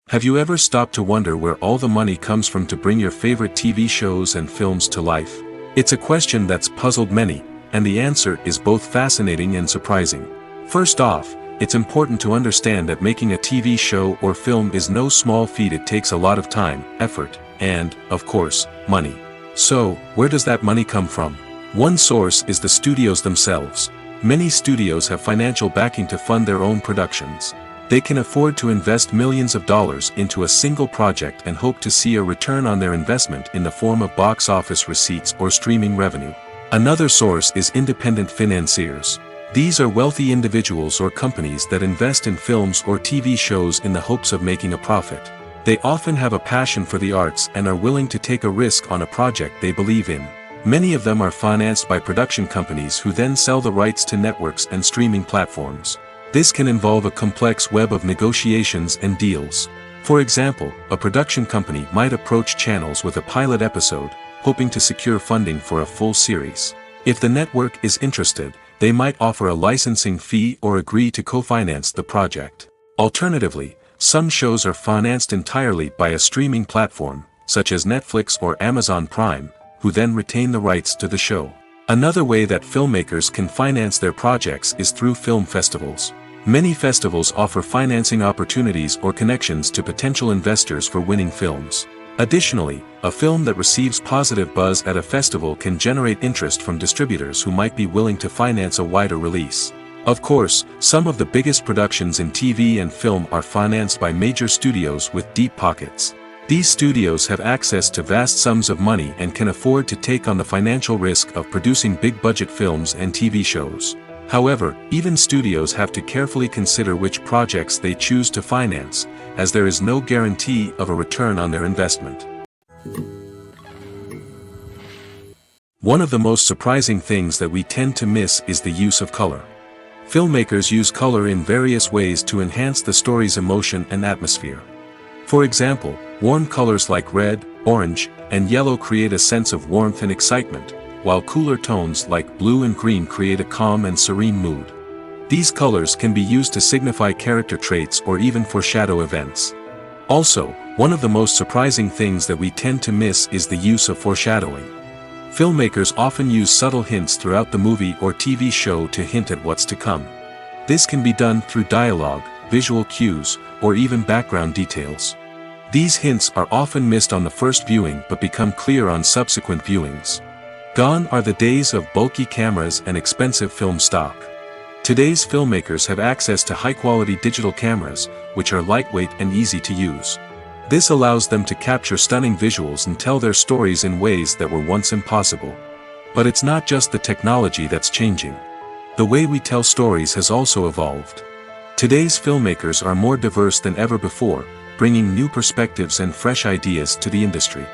Have you ever stopped to wonder where all the money comes from to bring your favorite TV shows and films to life? It's a question that's puzzled many, and the answer is both fascinating and surprising. First off, it's important to understand that making a TV show or film is no small feat. It takes a lot of time, effort, and, of course, money. So, where does that money come from? One source is the studios themselves. Many studios have financial backing to fund their own productions. They can afford to invest millions of dollars into a single project and hope to see a return on their investment in the form of box office receipts or streaming revenue. Another source is independent financiers. These are wealthy individuals or companies that invest in films or TV shows in the hopes of making a profit. They often have a passion for the arts and are willing to take a risk on a project they believe in. Many of them are financed by production companies who then sell the rights to networks and streaming platforms. This can involve a complex web of negotiations and deals. For example, a production company might approach channels with a pilot episode, hoping to secure funding for a full series. If the network is interested, they might offer a licensing fee or agree to co-finance the project. Alternatively, some shows are financed entirely by a streaming platform, such as Netflix or Amazon Prime, who then retain the rights to the show. Another way that filmmakers can finance their projects is through film festivals. Many festivals offer financing opportunities or connections to potential investors for winning films. Additionally, a film that receives positive buzz at a festival can generate interest from distributors who might be willing to finance a wider release. Of course, some of the biggest productions in TV and film are financed by major studios with deep pockets. These studios have access to vast sums of money and can afford to take on the financial risk of producing big-budget films and TV shows. However, even studios have to carefully consider which projects they choose to finance, as there is no guarantee of a return on their investment. One of the most surprising things that we tend to miss is the use of color. Filmmakers use color in various ways to enhance the story's emotion and atmosphere. For example, warm colors like red, orange, and yellow create a sense of warmth and excitement, while cooler tones like blue and green create a calm and serene mood. These colors can be used to signify character traits or even foreshadow events. Also, one of the most surprising things that we tend to miss is the use of foreshadowing. Filmmakers often use subtle hints throughout the movie or TV show to hint at what's to come. This can be done through dialogue, visual cues, or even background details. These hints are often missed on the first viewing but become clear on subsequent viewings. Gone are the days of bulky cameras and expensive film stock. Today's filmmakers have access to high-quality digital cameras, which are lightweight and easy to use. This allows them to capture stunning visuals and tell their stories in ways that were once impossible. But it's not just the technology that's changing. The way we tell stories has also evolved. Today's filmmakers are more diverse than ever before, bringing new perspectives and fresh ideas to the industry.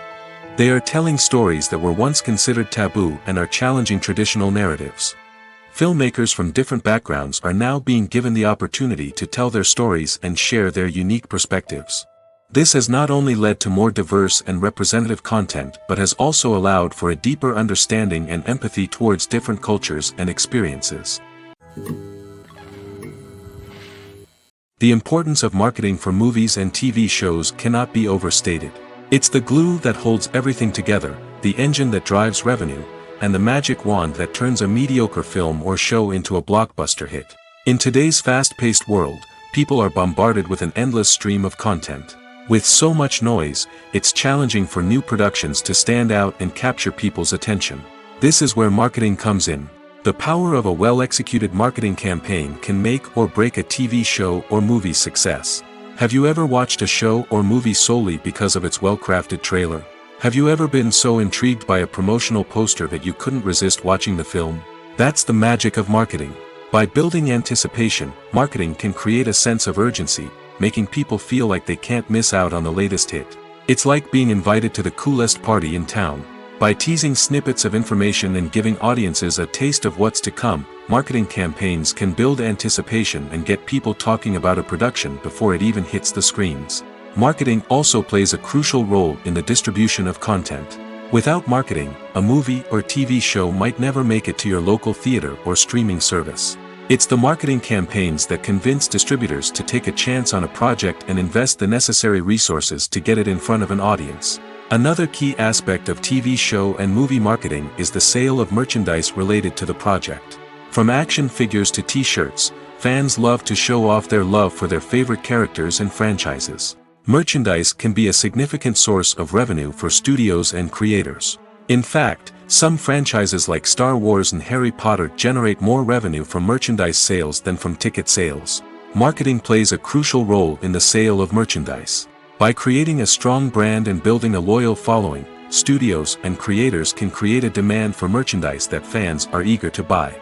They are telling stories that were once considered taboo and are challenging traditional narratives. Filmmakers from different backgrounds are now being given the opportunity to tell their stories and share their unique perspectives. This has not only led to more diverse and representative content but has also allowed for a deeper understanding and empathy towards different cultures and experiences. The importance of marketing for movies and TV shows cannot be overstated. It's the glue that holds everything together, the engine that drives revenue, and the magic wand that turns a mediocre film or show into a blockbuster hit. In today's fast-paced world, people are bombarded with an endless stream of content. With so much noise, it's challenging for new productions to stand out and capture people's attention. This is where marketing comes in. The power of a well-executed marketing campaign can make or break a TV show or movie's success. Have you ever watched a show or movie solely because of its well-crafted trailer? Have you ever been so intrigued by a promotional poster that you couldn't resist watching the film? That's the magic of marketing. By building anticipation, marketing can create a sense of urgency, making people feel like they can't miss out on the latest hit. It's like being invited to the coolest party in town. By teasing snippets of information and giving audiences a taste of what's to come, marketing campaigns can build anticipation and get people talking about a production before it even hits the screens. Marketing also plays a crucial role in the distribution of content. Without marketing, a movie or TV show might never make it to your local theater or streaming service. It's the marketing campaigns that convince distributors to take a chance on a project and invest the necessary resources to get it in front of an audience. Another key aspect of TV show and movie marketing is the sale of merchandise related to the project. From action figures to t-shirts, fans love to show off their love for their favorite characters and franchises. Merchandise can be a significant source of revenue for studios and creators. In fact, some franchises like Star Wars and Harry Potter generate more revenue from merchandise sales than from ticket sales. marketing plays a crucial role in the sale of merchandise. By creating a strong brand and building a loyal following, studios and creators can create a demand for merchandise that fans are eager to buy.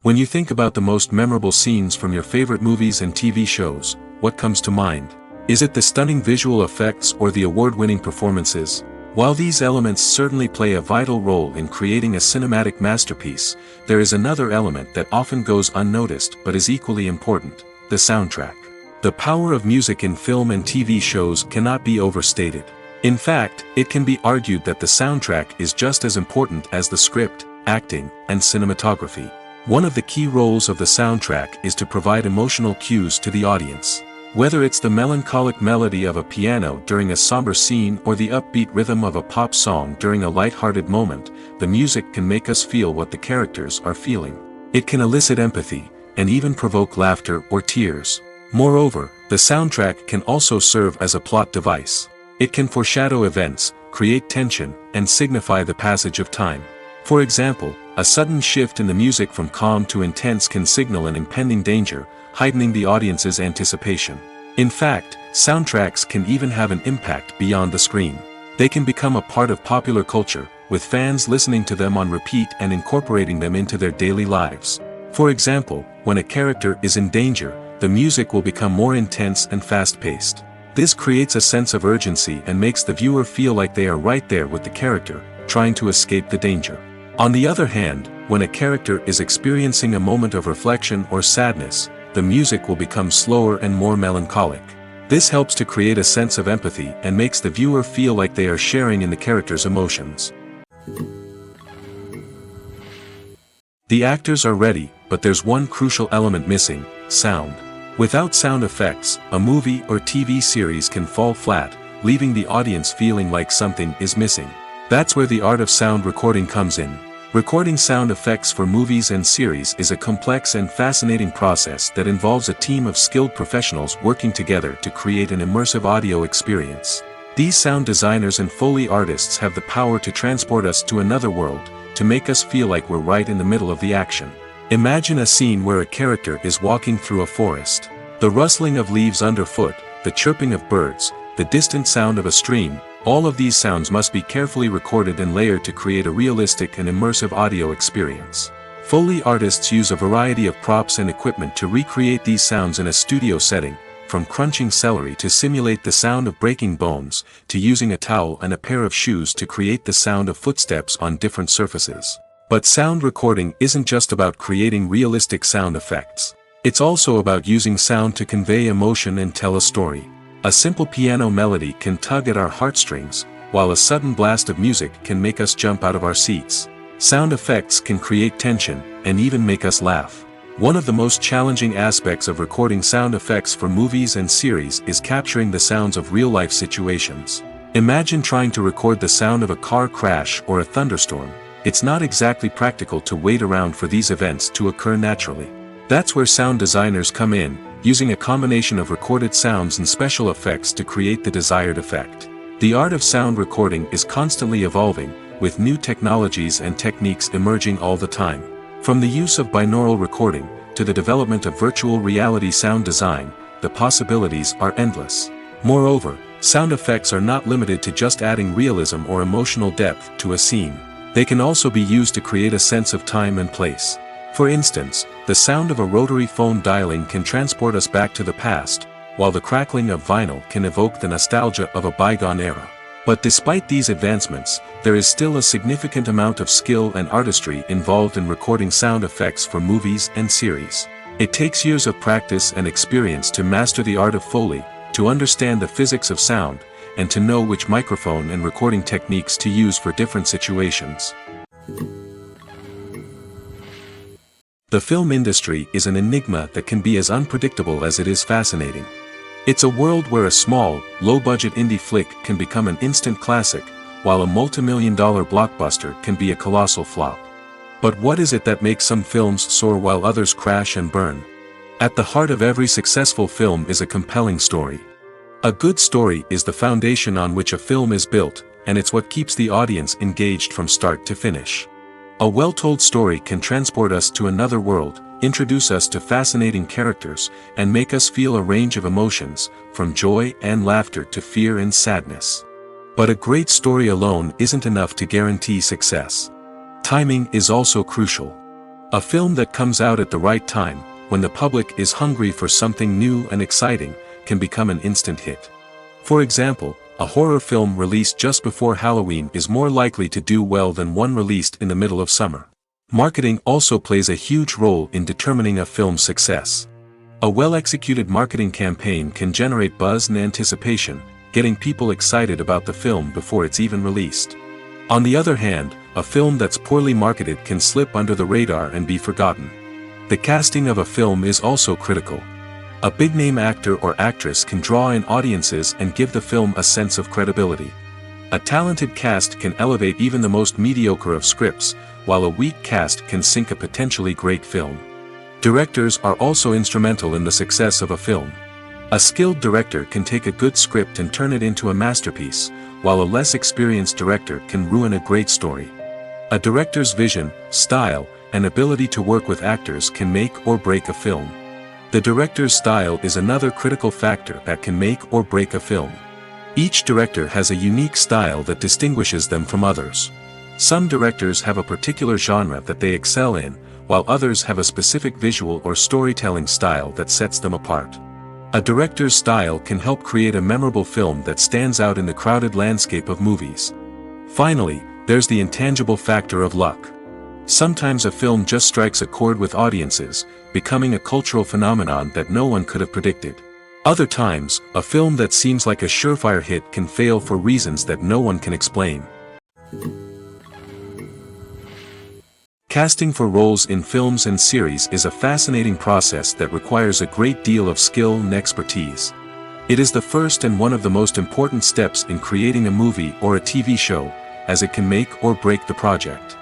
When you think about the most memorable scenes from your favorite movies and TV shows, what comes to mind? Is it the stunning visual effects or the award-winning performances? While these elements certainly play a vital role in creating a cinematic masterpiece, there is another element that often goes unnoticed but is equally important: the soundtrack. The power of music in film and TV shows cannot be overstated. In fact, it can be argued that the soundtrack is just as important as the script, acting, and cinematography. One of the key roles of the soundtrack is to provide emotional cues to the audience. Whether it's the melancholic melody of a piano during a somber scene or the upbeat rhythm of a pop song during a light-hearted moment, the music can make us feel what the characters are feeling. It can elicit empathy, and even provoke laughter or tears. Moreover, the soundtrack can also serve as a plot device. It can foreshadow events, create tension, and signify the passage of time. For example, a sudden shift in the music from calm to intense can signal an impending danger, heightening the audience's anticipation. In fact, soundtracks can even have an impact beyond the screen. They can become a part of popular culture, with fans listening to them on repeat and incorporating them into their daily lives. For example, when a character is in danger, the music will become more intense and fast-paced. This creates a sense of urgency and makes the viewer feel like they are right there with the character, trying to escape the danger. On the other hand, when a character is experiencing a moment of reflection or sadness, the music will become slower and more melancholic. This helps to create a sense of empathy and makes the viewer feel like they are sharing in the character's emotions. The actors are ready, but there's one crucial element missing: sound. Without sound effects, a movie or TV series can fall flat, leaving the audience feeling like something is missing. That's where the art of sound recording comes in. Recording sound effects for movies and series is a complex and fascinating process that involves a team of skilled professionals working together to create an immersive audio experience. These sound designers and Foley artists have the power to transport us to another world, to make us feel like we're right in the middle of the action. Imagine a scene where a character is walking through a forest. The rustling of leaves underfoot, the chirping of birds, the distant sound of a stream, all of these sounds must be carefully recorded and layered to create a realistic and immersive audio experience. Foley artists use a variety of props and equipment to recreate these sounds in a studio setting, from crunching celery to simulate the sound of breaking bones, to using a towel and a pair of shoes to create the sound of footsteps on different surfaces. But sound recording isn't just about creating realistic sound effects. It's also about using sound to convey emotion and tell a story. A simple piano melody can tug at our heartstrings, while a sudden blast of music can make us jump out of our seats. Sound effects can create tension, and even make us laugh. One of the most challenging aspects of recording sound effects for movies and series is capturing the sounds of real-life situations. Imagine trying to record the sound of a car crash or a thunderstorm. It's not exactly practical to wait around for these events to occur naturally. That's where sound designers come in, using a combination of recorded sounds and special effects to create the desired effect. The art of sound recording is constantly evolving, with new technologies and techniques emerging all the time. From the use of binaural recording, to the development of virtual reality sound design, the possibilities are endless. Moreover, sound effects are not limited to just adding realism or emotional depth to a scene. They can also be used to create a sense of time and place. For instance, the sound of a rotary phone dialing can transport us back to the past, while the crackling of vinyl can evoke the nostalgia of a bygone era. But despite these advancements, there is still a significant amount of skill and artistry involved in recording sound effects for movies and series. It takes years of practice and experience to master the art of Foley, to understand the physics of sound, and to know which microphone and recording techniques to use for different situations. The film industry is an enigma that can be as unpredictable as it is fascinating. It's a world where a small, low-budget indie flick can become an instant classic, while a multi-million-dollar blockbuster can be a colossal flop. But what is it that makes some films soar while others crash and burn? At the heart of every successful film is a compelling story. A good story is the foundation on which a film is built, and it's what keeps the audience engaged from start to finish. A well-told story can transport us to another world, introduce us to fascinating characters, and make us feel a range of emotions, from joy and laughter to fear and sadness. But a great story alone isn't enough to guarantee success. Timing is also crucial. A film that comes out at the right time, when the public is hungry for something new and exciting, can become an instant hit. For example, a horror film released just before Halloween is more likely to do well than one released in the middle of summer. Marketing also plays a huge role in determining a film's success. A well-executed marketing campaign can generate buzz and anticipation, getting people excited about the film before it's even released. On the other hand, a film that's poorly marketed can slip under the radar and be forgotten. The casting of a film is also critical. A big-name actor or actress can draw in audiences and give the film a sense of credibility. A talented cast can elevate even the most mediocre of scripts, while a weak cast can sink a potentially great film. Directors are also instrumental in the success of a film. A skilled director can take a good script and turn it into a masterpiece, while a less experienced director can ruin a great story. A director's vision, style, and ability to work with actors can make or break a film. The director's style is another critical factor that can make or break a film. Each director has a unique style that distinguishes them from others. Some directors have a particular genre that they excel in, while others have a specific visual or storytelling style that sets them apart. A director's style can help create a memorable film that stands out in the crowded landscape of movies. Finally, there's the intangible factor of luck. Sometimes a film just strikes a chord with audiences, becoming a cultural phenomenon that no one could have predicted. Other times, a film that seems like a surefire hit can fail for reasons that no one can explain. Casting for roles in films and series is a fascinating process that requires a great deal of skill and expertise. It is the first and one of the most important steps in creating a movie or a TV show, as it can make or break the project.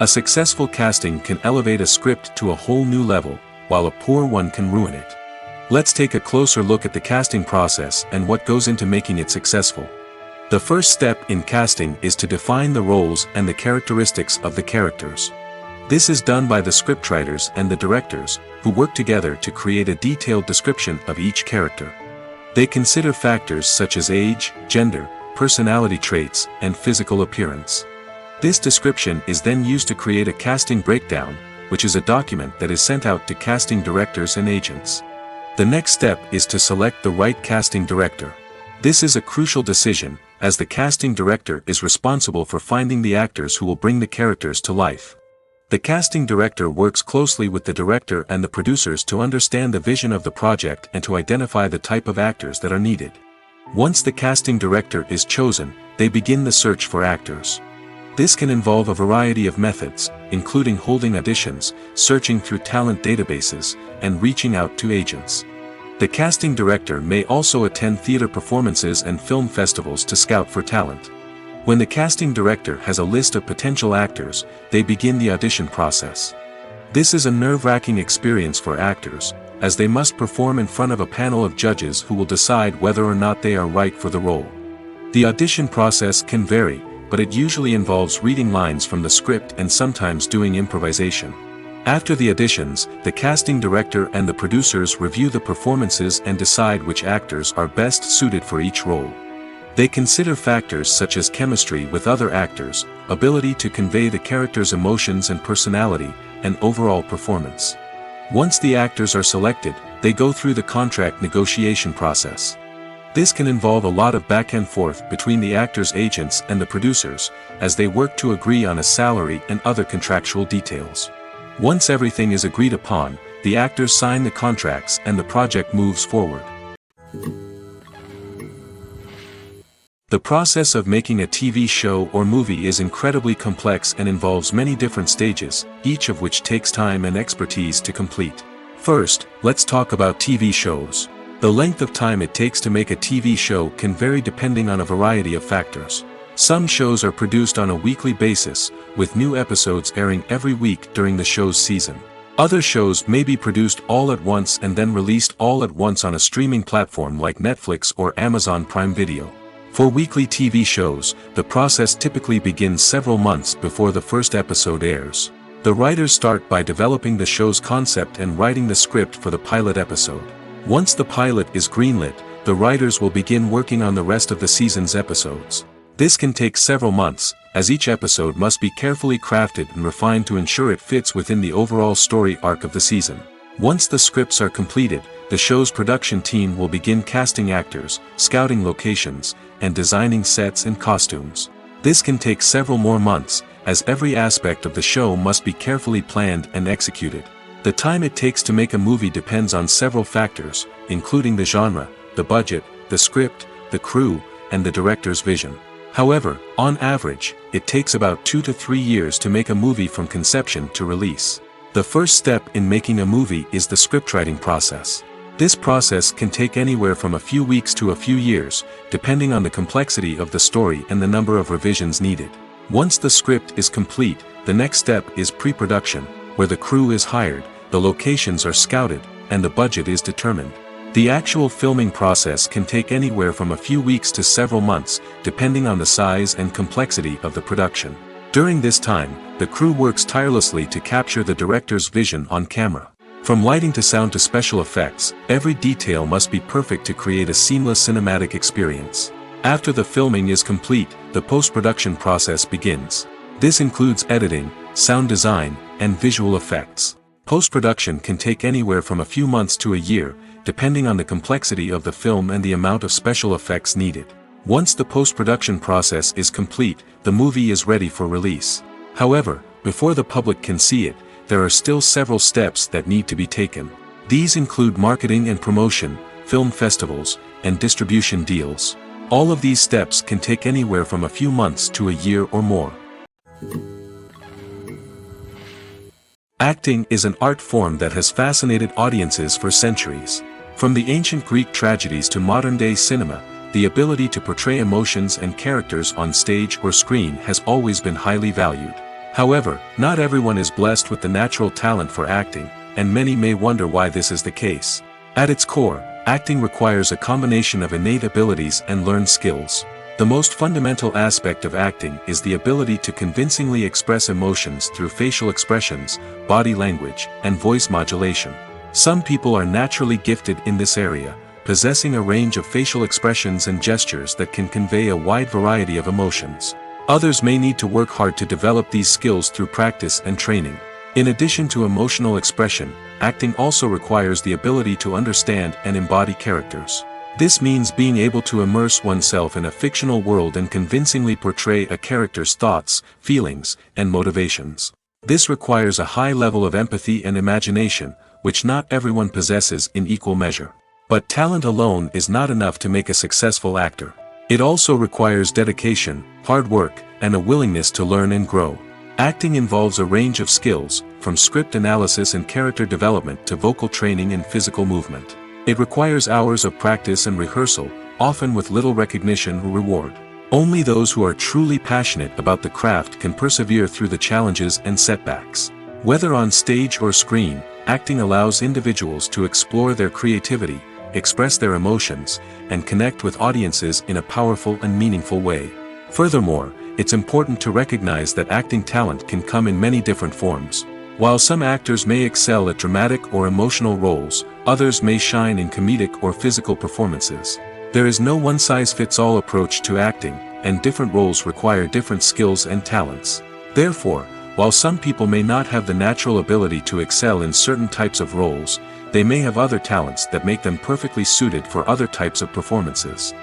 A successful casting can elevate a script to a whole new level, while a poor one can ruin it. Let's take a closer look at the casting process and what goes into making it successful. The first step in casting is to define the roles and the characteristics of the characters. This is done by the scriptwriters and the directors, who work together to create a detailed description of each character. They consider factors such as age, gender, personality traits, and physical appearance. This description is then used to create a casting breakdown, which is a document that is sent out to casting directors and agents. The next step is to select the right casting director. This is a crucial decision, as the casting director is responsible for finding the actors who will bring the characters to life. The casting director works closely with the director and the producers to understand the vision of the project and to identify the type of actors that are needed. Once the casting director is chosen, they begin the search for actors. This can involve a variety of methods, including holding auditions, searching through talent databases, and reaching out to agents. The casting director may also attend theater performances and film festivals to scout for talent. When the casting director has a list of potential actors, they begin the audition process. This is a nerve-wracking experience for actors, as they must perform in front of a panel of judges who will decide whether or not they are right for the role. The audition process can vary, but it usually involves reading lines from the script and sometimes doing improvisation. After the auditions, the casting director and the producers review the performances and decide which actors are best suited for each role. They consider factors such as chemistry with other actors, ability to convey the character's emotions and personality, and overall performance. Once the actors are selected, they go through the contract negotiation process. This can involve a lot of back and forth between the actors' agents and the producers, as they work to agree on a salary and other contractual details. Once everything is agreed upon, the actors sign the contracts and the project moves forward. The process of making a TV show or movie is incredibly complex and involves many different stages, each of which takes time and expertise to complete. First, let's talk about TV shows. The length of time it takes to make a TV show can vary depending on a variety of factors. Some shows are produced on a weekly basis, with new episodes airing every week during the show's season. Other shows may be produced all at once and then released all at once on a streaming platform like Netflix or Amazon Prime Video. For weekly TV shows, the process typically begins several months before the first episode airs. The writers start by developing the show's concept and writing the script for the pilot episode. Once the pilot is greenlit, the writers will begin working on the rest of the season's episodes. This can take several months, as each episode must be carefully crafted and refined to ensure it fits within the overall story arc of the season. Once the scripts are completed, the show's production team will begin casting actors, scouting locations, and designing sets and costumes. This can take several more months, as every aspect of the show must be carefully planned and executed. The time it takes to make a movie depends on several factors, including the genre, the budget, the script, the crew, and the director's vision. However, on average, it takes about 2 to 3 years to make a movie from conception to release. The first step in making a movie is the scriptwriting process. This process can take anywhere from a few weeks to a few years, depending on the complexity of the story and the number of revisions needed. Once the script is complete, the next step is pre-production, where the crew is hired, the locations are scouted, and the budget is determined. The actual filming process can take anywhere from a few weeks to several months, depending on the size and complexity of the production. During this time, the crew works tirelessly to capture the director's vision on camera. From lighting to sound to special effects, every detail must be perfect to create a seamless cinematic experience. After the filming is complete, the post-production process begins. This includes editing, sound design, and visual effects. Post-production can take anywhere from a few months to a year, depending on the complexity of the film and the amount of special effects needed. Once the post-production process is complete, the movie is ready for release. However, before the public can see it, there are still several steps that need to be taken. These include marketing and promotion, film festivals, and distribution deals. All of these steps can take anywhere from a few months to a year or more. Acting is an art form that has fascinated audiences for centuries. From the ancient Greek tragedies to modern-day cinema, the ability to portray emotions and characters on stage or screen has always been highly valued. However, not everyone is blessed with the natural talent for acting, and many may wonder why this is the case. At its core, acting requires a combination of innate abilities and learned skills. The most fundamental aspect of acting is the ability to convincingly express emotions through facial expressions, body language, and voice modulation. Some people are naturally gifted in this area, possessing a range of facial expressions and gestures that can convey a wide variety of emotions. Others may need to work hard to develop these skills through practice and training. In addition to emotional expression, acting also requires the ability to understand and embody characters. This means being able to immerse oneself in a fictional world and convincingly portray a character's thoughts, feelings, and motivations. This requires a high level of empathy and imagination, which not everyone possesses in equal measure. But talent alone is not enough to make a successful actor. It also requires dedication, hard work, and a willingness to learn and grow. Acting involves a range of skills, from script analysis and character development to vocal training and physical movement. It requires hours of practice and rehearsal, often with little recognition or reward. Only those who are truly passionate about the craft can persevere through the challenges and setbacks. Whether on stage or screen, acting allows individuals to explore their creativity, express their emotions, and connect with audiences in a powerful and meaningful way. Furthermore, it's important to recognize that acting talent can come in many different forms. While some actors may excel at dramatic or emotional roles, others may shine in comedic or physical performances. There is no one-size-fits-all approach to acting, and different roles require different skills and talents. Therefore, while some people may not have the natural ability to excel in certain types of roles, they may have other talents that make them perfectly suited for other types of performances.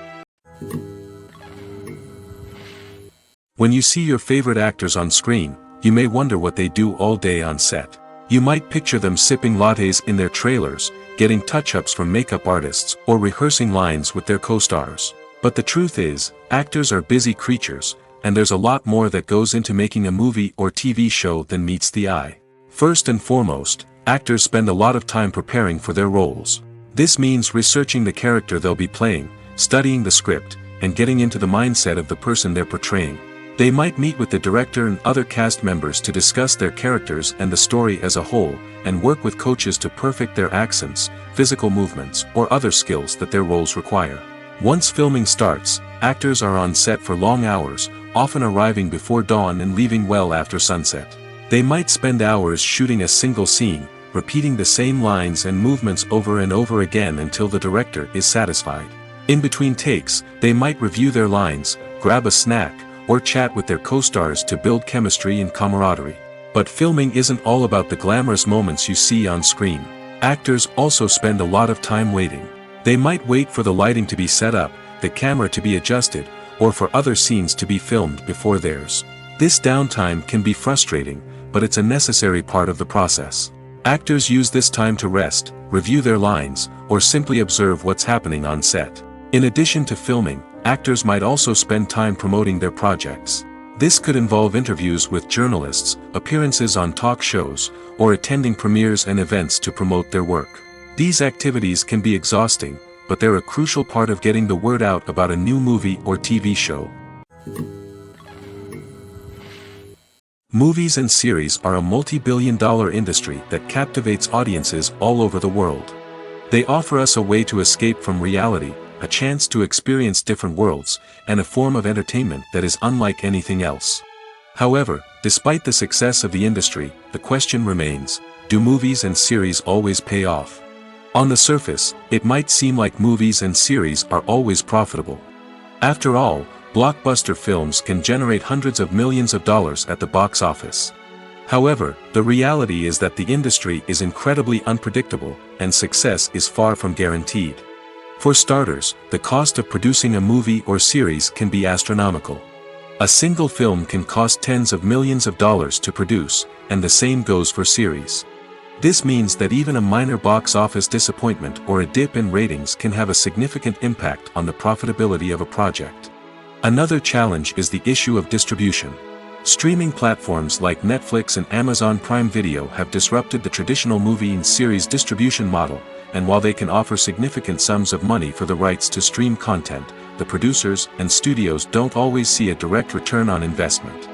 When you see your favorite actors on screen, you may wonder what they do all day on set. You might picture them sipping lattes in their trailers, getting touch-ups from makeup artists, or rehearsing lines with their co-stars. But the truth is, actors are busy creatures, and there's a lot more that goes into making a movie or TV show than meets the eye. First and foremost, actors spend a lot of time preparing for their roles. This means researching the character they'll be playing, studying the script, and getting into the mindset of the person they're portraying. They might meet with the director and other cast members to discuss their characters and the story as a whole, and work with coaches to perfect their accents, physical movements, or other skills that their roles require. Once filming starts, actors are on set for long hours, often arriving before dawn and leaving well after sunset. They might spend hours shooting a single scene, repeating the same lines and movements over and over again until the director is satisfied. In between takes, they might review their lines, grab a snack, or chat with their co-stars to build chemistry and camaraderie. But filming isn't all about the glamorous moments you see on screen. Actors also spend a lot of time waiting. They might wait for the lighting to be set up, the camera to be adjusted, or for other scenes to be filmed before theirs. This downtime can be frustrating, but it's a necessary part of the process. Actors use this time to rest, review their lines, or simply observe what's happening on set. In addition to filming, actors might also spend time promoting their projects. This could involve interviews with journalists, appearances on talk shows, or attending premieres and events to promote their work. These activities can be exhausting, but they're a crucial part of getting the word out about a new movie or TV show. Movies and series are a multi-billion-dollar industry that captivates audiences all over the world. They offer us a way to escape from reality, a chance to experience different worlds, and a form of entertainment that is unlike anything else. However, despite the success of the industry, the question remains, do movies and series always pay off? On the surface, it might seem like movies and series are always profitable. After all, blockbuster films can generate hundreds of millions of dollars at the box office. However, the reality is that the industry is incredibly unpredictable, and success is far from guaranteed. For starters, the cost of producing a movie or series can be astronomical. A single film can cost tens of millions of dollars to produce, and the same goes for series. This means that even a minor box office disappointment or a dip in ratings can have a significant impact on the profitability of a project. Another challenge is the issue of distribution. Streaming platforms like Netflix and Amazon Prime Video have disrupted the traditional movie and series distribution model, and while they can offer significant sums of money for the rights to stream content, the producers and studios don't always see a direct return on investment.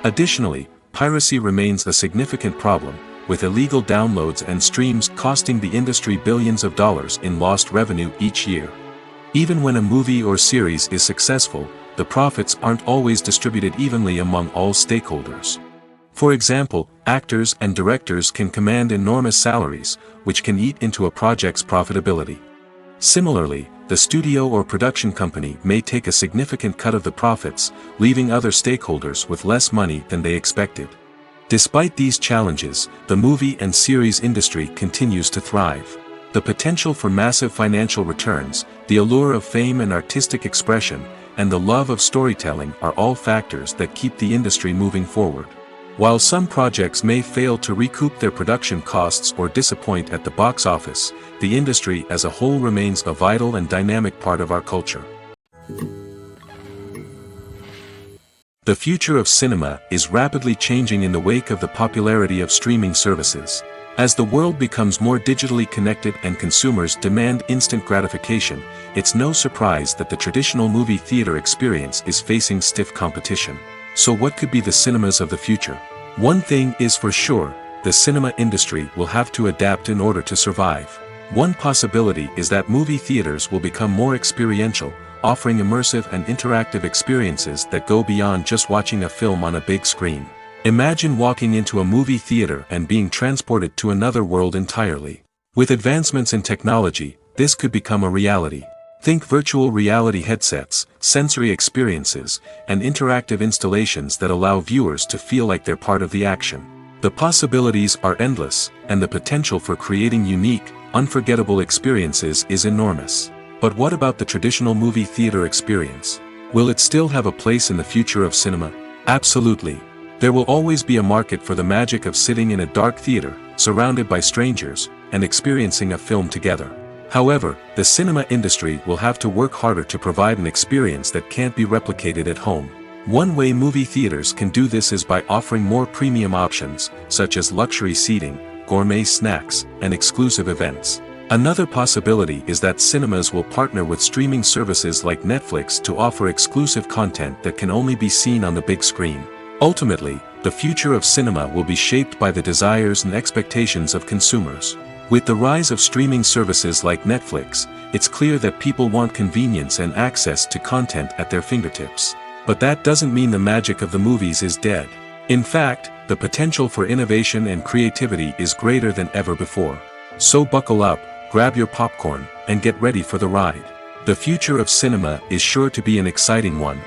Additionally, piracy remains a significant problem, with illegal downloads and streams costing the industry billions of dollars in lost revenue each year. Even when a movie or series is successful, the profits aren't always distributed evenly among all stakeholders. For example, actors and directors can command enormous salaries, which can eat into a project's profitability. Similarly, the studio or production company may take a significant cut of the profits, leaving other stakeholders with less money than they expected. Despite these challenges, the movie and series industry continues to thrive. The potential for massive financial returns, the allure of fame and artistic expression, and the love of storytelling are all factors that keep the industry moving forward. While some projects may fail to recoup their production costs or disappoint at the box office, the industry as a whole remains a vital and dynamic part of our culture. The future of cinema is rapidly changing in the wake of the popularity of streaming services. As the world becomes more digitally connected and consumers demand instant gratification, it's no surprise that the traditional movie theater experience is facing stiff competition. So what could be the cinemas of the future? One thing is for sure, the cinema industry will have to adapt in order to survive. One possibility is that movie theaters will become more experiential, offering immersive and interactive experiences that go beyond just watching a film on a big screen. Imagine walking into a movie theater and being transported to another world entirely. With advancements in technology, this could become a reality. Think virtual reality headsets, sensory experiences, and interactive installations that allow viewers to feel like they're part of the action. The possibilities are endless, and the potential for creating unique, unforgettable experiences is enormous. But what about the traditional movie theater experience? Will it still have a place in the future of cinema? Absolutely. There will always be a market for the magic of sitting in a dark theater, surrounded by strangers, and experiencing a film together. However, the cinema industry will have to work harder to provide an experience that can't be replicated at home. One way movie theaters can do this is by offering more premium options, such as luxury seating, gourmet snacks, and exclusive events. Another possibility is that cinemas will partner with streaming services like Netflix to offer exclusive content that can only be seen on the big screen. Ultimately, the future of cinema will be shaped by the desires and expectations of consumers. With the rise of streaming services like Netflix, it's clear that people want convenience and access to content at their fingertips. But that doesn't mean the magic of the movies is dead. In fact, the potential for innovation and creativity is greater than ever before. So buckle up, grab your popcorn, and get ready for the ride. The future of cinema is sure to be an exciting one.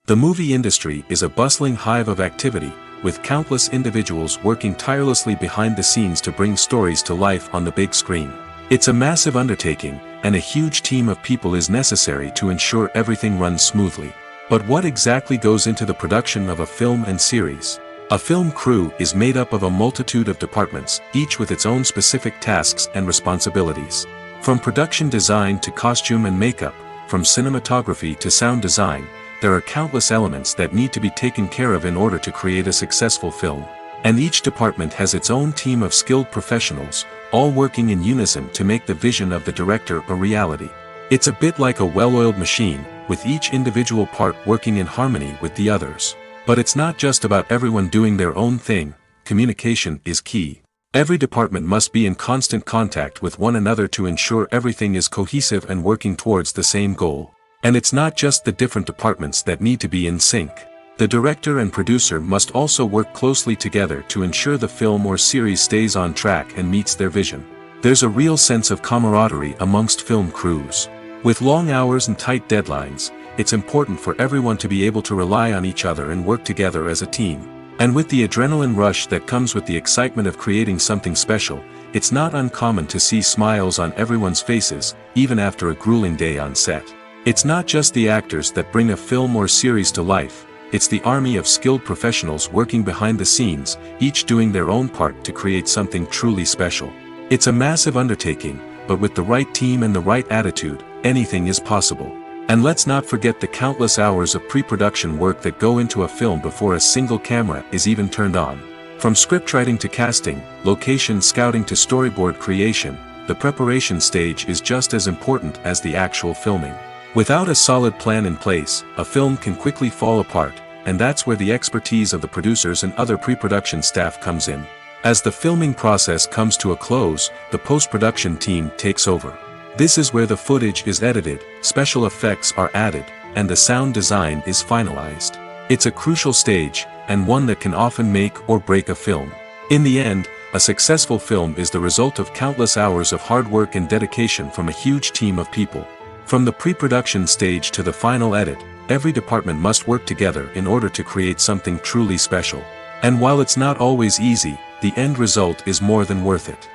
The movie industry is a bustling hive of activity, with countless individuals working tirelessly behind the scenes to bring stories to life on the big screen. It's a massive undertaking, and a huge team of people is necessary to ensure everything runs smoothly. But what exactly goes into the production of a film and series? A film crew is made up of a multitude of departments, each with its own specific tasks and responsibilities. From production design to costume and makeup, from cinematography to sound design, there are countless elements that need to be taken care of in order to create a successful film. And each department has its own team of skilled professionals, all working in unison to make the vision of the director a reality. It's a bit like a well-oiled machine, with each individual part working in harmony with the others. But it's not just about everyone doing their own thing. Communication is key. Every department must be in constant contact with one another to ensure everything is cohesive and working towards the same goal. And it's not just the different departments that need to be in sync. The director and producer must also work closely together to ensure the film or series stays on track and meets their vision. There's a real sense of camaraderie amongst film crews. With long hours and tight deadlines, it's important for everyone to be able to rely on each other and work together as a team. And with the adrenaline rush that comes with the excitement of creating something special, it's not uncommon to see smiles on everyone's faces, even after a grueling day on set. It's not just the actors that bring a film or series to life, it's the army of skilled professionals working behind the scenes, each doing their own part to create something truly special. It's a massive undertaking, but with the right team and the right attitude, anything is possible. And let's not forget the countless hours of pre-production work that go into a film before a single camera is even turned on. From scriptwriting to casting, location scouting to storyboard creation, the preparation stage is just as important as the actual filming. Without a solid plan in place, a film can quickly fall apart, and that's where the expertise of the producers and other pre-production staff comes in. As the filming process comes to a close, the post-production team takes over. This is where the footage is edited, special effects are added, and the sound design is finalized. It's a crucial stage, and one that can often make or break a film. In the end, a successful film is the result of countless hours of hard work and dedication from a huge team of people. From the pre-production stage to the final edit, every department must work together in order to create something truly special. And while it's not always easy, the end result is more than worth it.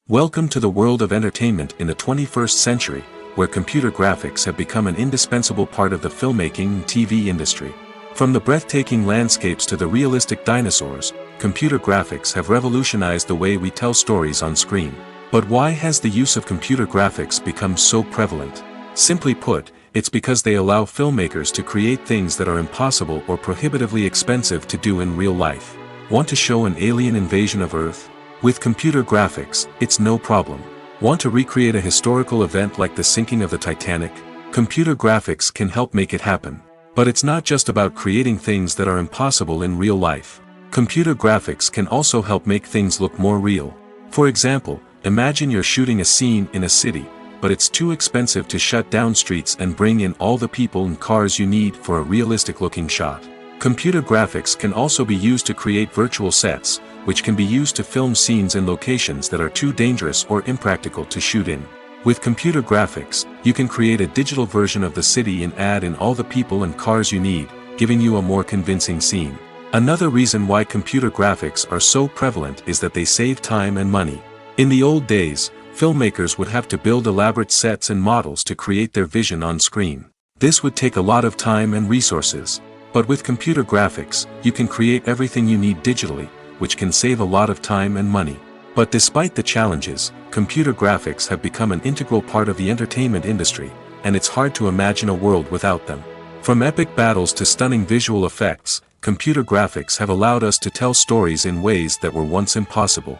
Welcome to the world of entertainment in the 21st century, where computer graphics have become an indispensable part of the filmmaking and TV industry. From the breathtaking landscapes to the realistic dinosaurs, computer graphics have revolutionized the way we tell stories on screen. But why has the use of computer graphics become so prevalent? Simply put, it's because they allow filmmakers to create things that are impossible or prohibitively expensive to do in real life. Want to show an alien invasion of Earth? With computer graphics, it's no problem. Want to recreate a historical event like the sinking of the Titanic? Computer graphics can help make it happen. But it's not just about creating things that are impossible in real life. Computer graphics can also help make things look more real. For example, imagine you're shooting a scene in a city, but it's too expensive to shut down streets and bring in all the people and cars you need for a realistic-looking shot. Computer graphics can also be used to create virtual sets, which can be used to film scenes in locations that are too dangerous or impractical to shoot in. With computer graphics, you can create a digital version of the city and add in all the people and cars you need, giving you a more convincing scene. Another reason why computer graphics are so prevalent is that they save time and money. In the old days, filmmakers would have to build elaborate sets and models to create their vision on screen. This would take a lot of time and resources. But with computer graphics, you can create everything you need digitally, which can save a lot of time and money. But despite the challenges, computer graphics have become an integral part of the entertainment industry, and it's hard to imagine a world without them. From epic battles to stunning visual effects, computer graphics have allowed us to tell stories in ways that were once impossible.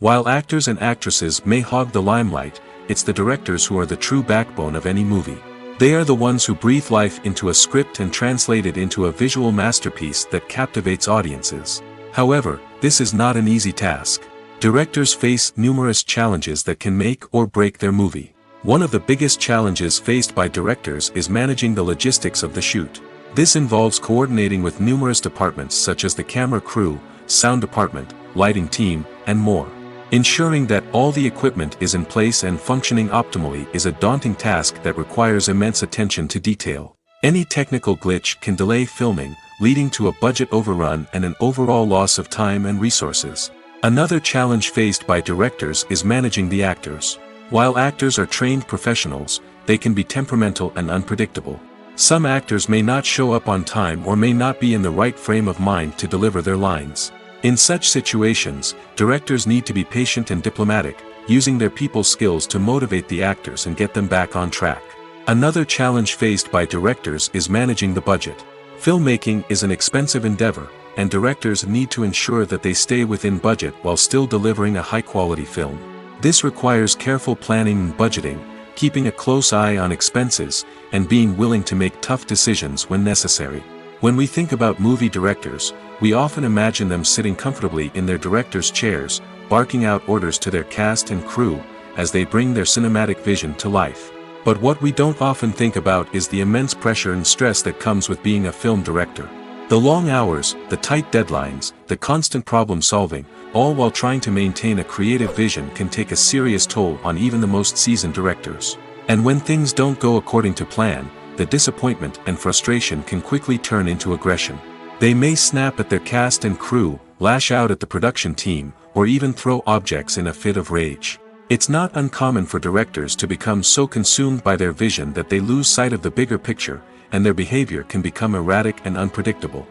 While actors and actresses may hog the limelight, it's the directors who are the true backbone of any movie. They are the ones who breathe life into a script and translate it into a visual masterpiece that captivates audiences. However, this is not an easy task. Directors face numerous challenges that can make or break their movie. One of the biggest challenges faced by directors is managing the logistics of the shoot. This involves coordinating with numerous departments such as the camera crew, sound department, lighting team, and more. Ensuring that all the equipment is in place and functioning optimally is a daunting task that requires immense attention to detail. Any technical glitch can delay filming, leading to a budget overrun and an overall loss of time and resources. Another challenge faced by directors is managing the actors. While actors are trained professionals, they can be temperamental and unpredictable. Some actors may not show up on time or may not be in the right frame of mind to deliver their lines. In such situations, directors need to be patient and diplomatic, using their people skills to motivate the actors and get them back on track. Another challenge faced by directors is managing the budget. Filmmaking is an expensive endeavor, and directors need to ensure that they stay within budget while still delivering a high-quality film. This requires careful planning and budgeting, keeping a close eye on expenses, and being willing to make tough decisions when necessary. When we think about movie directors, we often imagine them sitting comfortably in their director's chairs, barking out orders to their cast and crew, as they bring their cinematic vision to life. But what we don't often think about is the immense pressure and stress that comes with being a film director. The long hours, the tight deadlines, the constant problem solving, all while trying to maintain a creative vision can take a serious toll on even the most seasoned directors. And when things don't go according to plan, the disappointment and frustration can quickly turn into aggression. They may snap at their cast and crew, lash out at the production team, or even throw objects in a fit of rage. It's not uncommon for directors to become so consumed by their vision that they lose sight of the bigger picture, and their behavior can become erratic and unpredictable.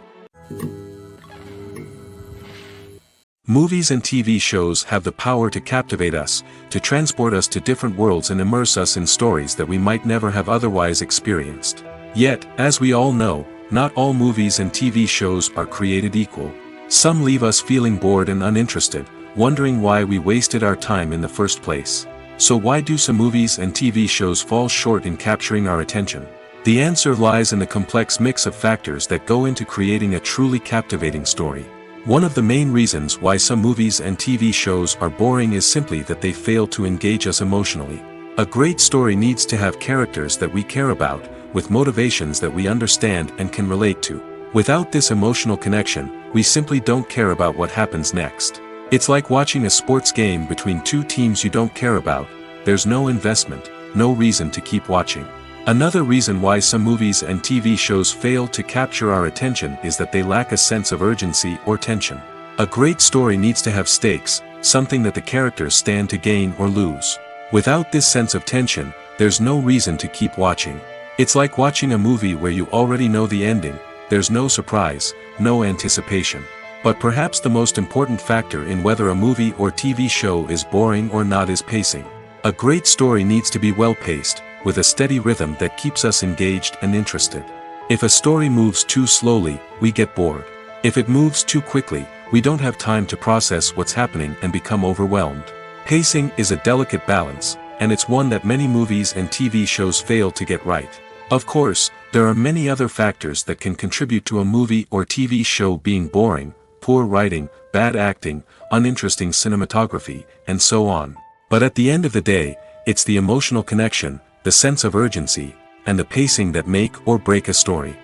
Movies and TV shows have the power to captivate us, to transport us to different worlds and immerse us in stories that we might never have otherwise experienced. Yet, as we all know, not all movies and TV shows are created equal. Some leave us feeling bored and uninterested, wondering why we wasted our time in the first place. So why do some movies and TV shows fall short in capturing our attention? The answer lies in the complex mix of factors that go into creating a truly captivating story. One of the main reasons why some movies and TV shows are boring is simply that they fail to engage us emotionally. A great story needs to have characters that we care about, with motivations that we understand and can relate to. Without this emotional connection, we simply don't care about what happens next. It's like watching a sports game between two teams you don't care about. There's no investment, no reason to keep watching. Another reason why some movies and TV shows fail to capture our attention is that they lack a sense of urgency or tension. A great story needs to have stakes, something that the characters stand to gain or lose. Without this sense of tension, there's no reason to keep watching. It's like watching a movie where you already know the ending. There's no surprise, no anticipation. But perhaps the most important factor in whether a movie or TV show is boring or not is pacing. A great story needs to be well-paced, with a steady rhythm that keeps us engaged and interested. If a story moves too slowly, we get bored. If it moves too quickly, we don't have time to process what's happening and become overwhelmed. Pacing is a delicate balance, and it's one that many movies and TV shows fail to get right. Of course, there are many other factors that can contribute to a movie or TV show being boring: poor writing, bad acting, uninteresting cinematography, and so on. But at the end of the day, it's the emotional connection, the sense of urgency, and the pacing that make or break a story.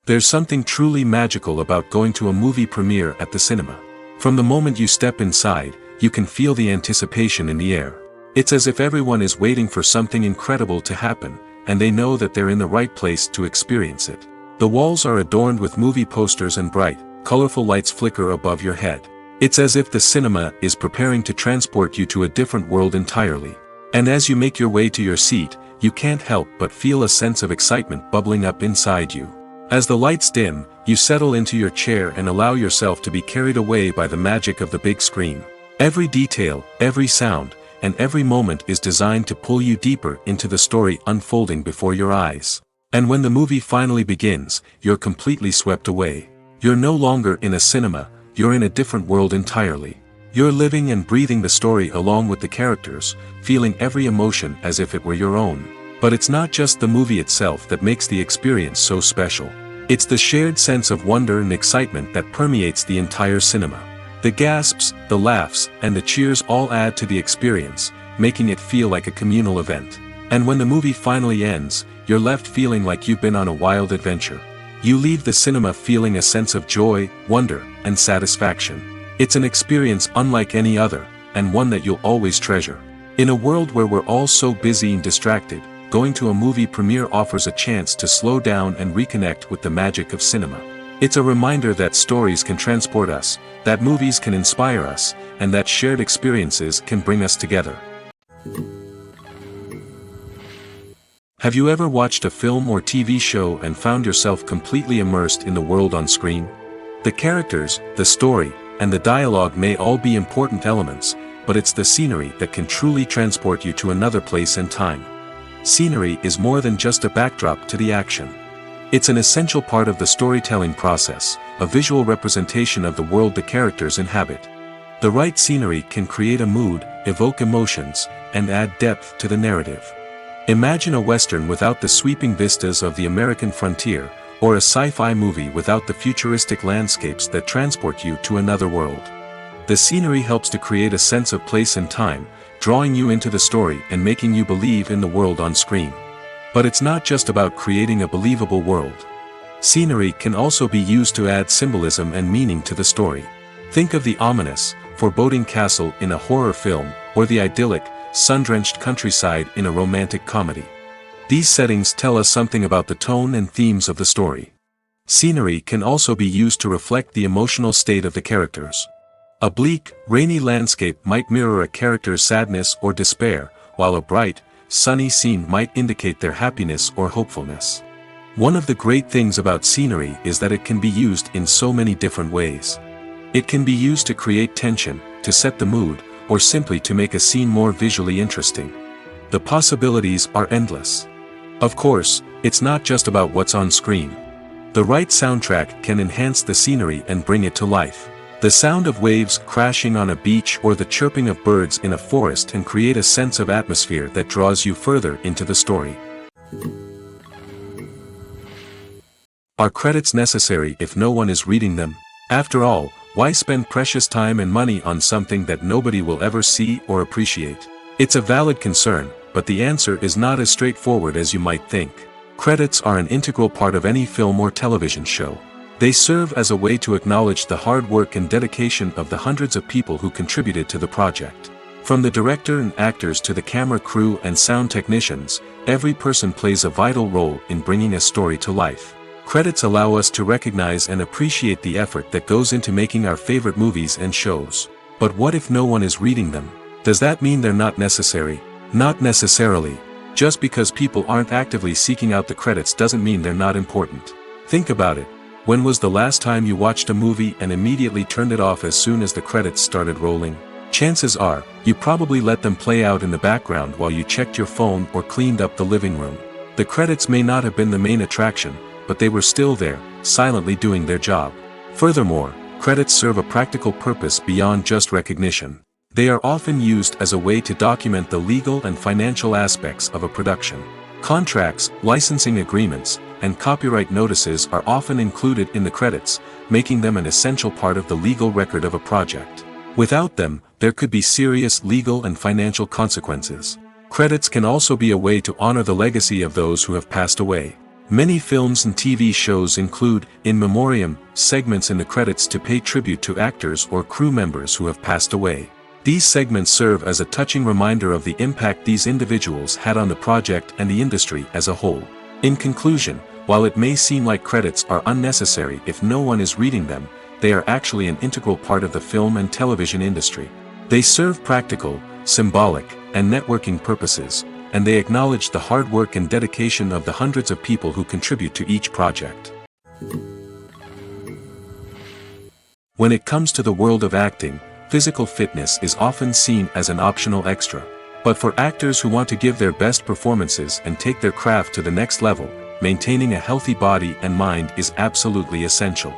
There's something truly magical about going to a movie premiere at the cinema. From the moment you step inside, you can feel the anticipation in the air. It's as if everyone is waiting for something incredible to happen, and they know that they're in the right place to experience it. The walls are adorned with movie posters and bright, colorful lights flicker above your head. It's as if the cinema is preparing to transport you to a different world entirely. And as you make your way to your seat, you can't help but feel a sense of excitement bubbling up inside you. As the lights dim, you settle into your chair and allow yourself to be carried away by the magic of the big screen. Every detail, every sound, and every moment is designed to pull you deeper into the story unfolding before your eyes. And when the movie finally begins, you're completely swept away. You're no longer in a cinema, you're in a different world entirely. You're living and breathing the story along with the characters, feeling every emotion as if it were your own. But it's not just the movie itself that makes the experience so special. It's the shared sense of wonder and excitement that permeates the entire cinema. The gasps, the laughs, and the cheers all add to the experience, making it feel like a communal event. And when the movie finally ends, you're left feeling like you've been on a wild adventure. You leave the cinema feeling a sense of joy, wonder, and satisfaction. It's an experience unlike any other, and one that you'll always treasure. In a world where we're all so busy and distracted, going to a movie premiere offers a chance to slow down and reconnect with the magic of cinema. It's a reminder that stories can transport us, that movies can inspire us, and that shared experiences can bring us together. Have you ever watched a film or TV show and found yourself completely immersed in the world on screen? The characters, the story, and the dialogue may all be important elements, but it's the scenery that can truly transport you to another place and time. Scenery is more than just a backdrop to the action. It's an essential part of the storytelling process, a visual representation of the world the characters inhabit. The right scenery can create a mood, evoke emotions, and add depth to the narrative. Imagine a Western without the sweeping vistas of the American frontier, or a sci-fi movie without the futuristic landscapes that transport you to another world. The scenery helps to create a sense of place and time, drawing you into the story and making you believe in the world on screen. But it's not just about creating a believable world. Scenery can also be used to add symbolism and meaning to the story. Think of the ominous, foreboding castle in a horror film, or the idyllic, sun-drenched countryside in a romantic comedy. These settings tell us something about the tone and themes of the story. Scenery can also be used to reflect the emotional state of the characters. A bleak, rainy landscape might mirror a character's sadness or despair, while a bright, sunny scene might indicate their happiness or hopefulness. One of the great things about scenery is that it can be used in so many different ways. It can be used to create tension, to set the mood, or simply to make a scene more visually interesting. The possibilities are endless. Of course, it's not just about what's on screen. The right soundtrack can enhance the scenery and bring it to life. The sound of waves crashing on a beach or the chirping of birds in a forest can create a sense of atmosphere that draws you further into the story. Are credits necessary if no one is reading them? After all, why spend precious time and money on something that nobody will ever see or appreciate? It's a valid concern, but the answer is not as straightforward as you might think. Credits are an integral part of any film or television show. They serve as a way to acknowledge the hard work and dedication of the hundreds of people who contributed to the project. From the director and actors to the camera crew and sound technicians, every person plays a vital role in bringing a story to life. Credits allow us to recognize and appreciate the effort that goes into making our favorite movies and shows. But what if no one is reading them? Does that mean they're not necessary? Not necessarily. Just because people aren't actively seeking out the credits doesn't mean they're not important. Think about it. When was the last time you watched a movie and immediately turned it off as soon as the credits started rolling? Chances are, you probably let them play out in the background while you checked your phone or cleaned up the living room. The credits may not have been the main attraction, but they were still there, silently doing their job. Furthermore, credits serve a practical purpose beyond just recognition. They are often used as a way to document the legal and financial aspects of a production. Contracts, licensing agreements, and copyright notices are often included in the credits, making them an essential part of the legal record of a project. Without them, there could be serious legal and financial consequences. Credits can also be a way to honor the legacy of those who have passed away. Many films and TV shows include, in memoriam, segments in the credits to pay tribute to actors or crew members who have passed away. These segments serve as a touching reminder of the impact these individuals had on the project and the industry as a whole. In conclusion, while it may seem like credits are unnecessary if no one is reading them, they are actually an integral part of the film and television industry. They serve practical, symbolic, and networking purposes, and they acknowledge the hard work and dedication of the hundreds of people who contribute to each project. When it comes to the world of acting, physical fitness is often seen as an optional extra. But for actors who want to give their best performances and take their craft to the next level, maintaining a healthy body and mind is absolutely essential.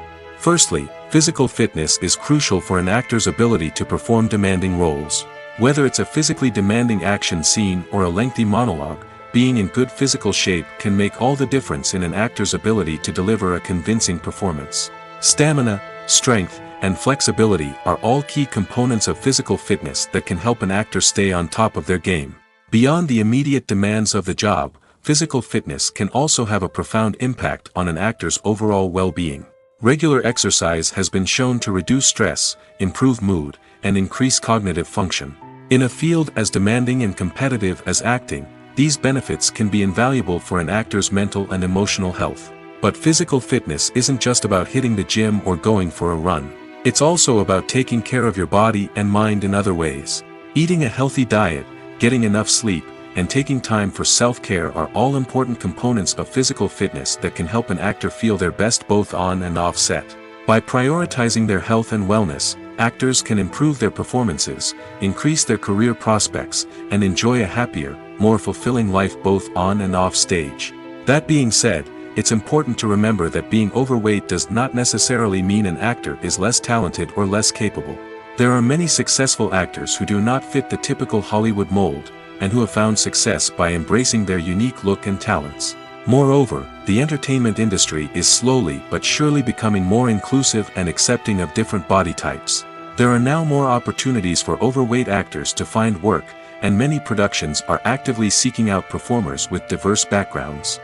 Firstly, physical fitness is crucial for an actor's ability to perform demanding roles. Whether it's a physically demanding action scene or a lengthy monologue, being in good physical shape can make all the difference in an actor's ability to deliver a convincing performance. Stamina, strength, and flexibility are all key components of physical fitness that can help an actor stay on top of their game. Beyond the immediate demands of the job, physical fitness can also have a profound impact on an actor's overall well-being. Regular exercise has been shown to reduce stress, improve mood, and increase cognitive function. In a field as demanding and competitive as acting, these benefits can be invaluable for an actor's mental and emotional health. But physical fitness isn't just about hitting the gym or going for a run. It's also about taking care of your body and mind in other ways. Eating a healthy diet, getting enough sleep, and taking time for self-care are all important components of physical fitness that can help an actor feel their best both on and off set. By prioritizing their health and wellness, actors can improve their performances, increase their career prospects, and enjoy a happier, more fulfilling life both on and off stage. That being said, it's important to remember that being overweight does not necessarily mean an actor is less talented or less capable. There are many successful actors who do not fit the typical Hollywood mold, and who have found success by embracing their unique look and talents. Moreover, the entertainment industry is slowly but surely becoming more inclusive and accepting of different body types. There are now more opportunities for overweight actors to find work, and many productions are actively seeking out performers with diverse backgrounds.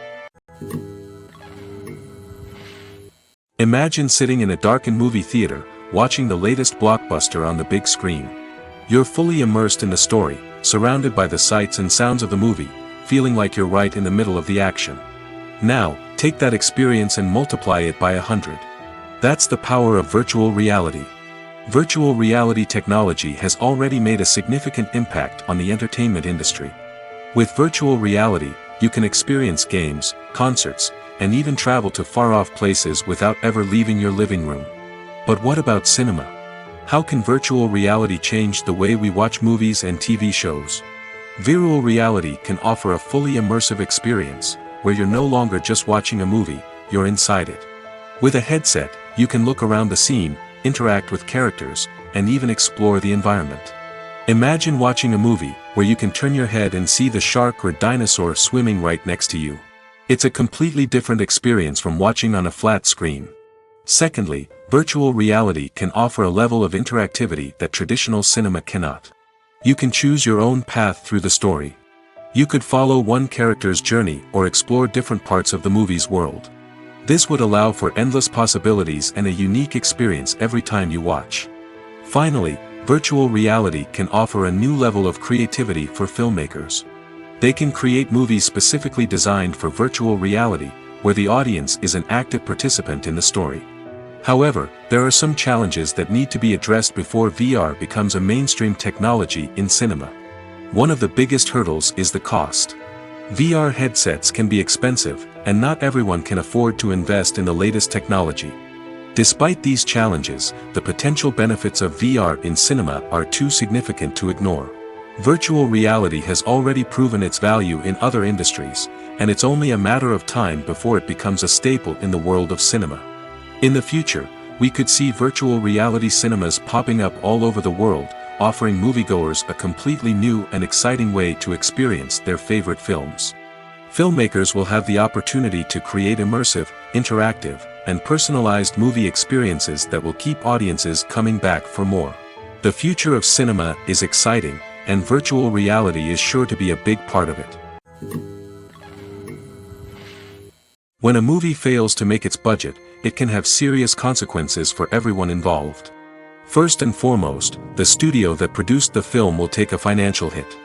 Imagine sitting in a darkened movie theater, watching the latest blockbuster on the big screen. You're fully immersed in the story, surrounded by the sights and sounds of the movie, feeling like you're right in the middle of the action. Now, take that experience and multiply it by 100. That's the power of virtual reality. Virtual reality technology has already made a significant impact on the entertainment industry. With virtual reality, you can experience games, concerts, and even travel to far-off places without ever leaving your living room. But what about cinema? How can virtual reality change the way we watch movies and TV shows? Virtual reality can offer a fully immersive experience, where you're no longer just watching a movie, you're inside it. With a headset, you can look around the scene, interact with characters, and even explore the environment. Imagine watching a movie, where you can turn your head and see the shark or dinosaur swimming right next to you. It's a completely different experience from watching on a flat screen. Secondly, virtual reality can offer a level of interactivity that traditional cinema cannot. You can choose your own path through the story. You could follow one character's journey or explore different parts of the movie's world. This would allow for endless possibilities and a unique experience every time you watch. Finally, virtual reality can offer a new level of creativity for filmmakers. They can create movies specifically designed for virtual reality, where the audience is an active participant in the story. However, there are some challenges that need to be addressed before VR becomes a mainstream technology in cinema. One of the biggest hurdles is the cost. VR headsets can be expensive, and not everyone can afford to invest in the latest technology. Despite these challenges, the potential benefits of VR in cinema are too significant to ignore. Virtual reality has already proven its value in other industries, and it's only a matter of time before it becomes a staple in the world of cinema. In the future, we could see virtual reality cinemas popping up all over the world, offering moviegoers a completely new and exciting way to experience their favorite films. Filmmakers will have the opportunity to create immersive, interactive, and personalized movie experiences that will keep audiences coming back for more. The future of cinema is exciting, and virtual reality is sure to be a big part of it. When a movie fails to make its budget, it can have serious consequences for everyone involved. First and foremost, the studio that produced the film will take a financial hit.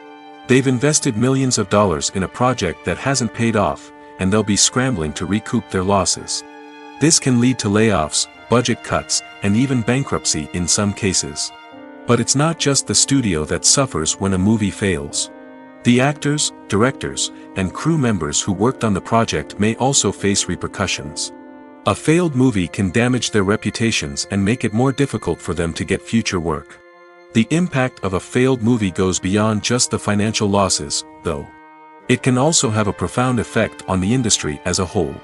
They've invested millions of dollars in a project that hasn't paid off, and they'll be scrambling to recoup their losses. This can lead to layoffs, budget cuts, and even bankruptcy in some cases. But it's not just the studio that suffers when a movie fails. The actors, directors, and crew members who worked on the project may also face repercussions. A failed movie can damage their reputations and make it more difficult for them to get future work. The impact of a failed movie goes beyond just the financial losses, though. It can also have a profound effect on the industry as a whole.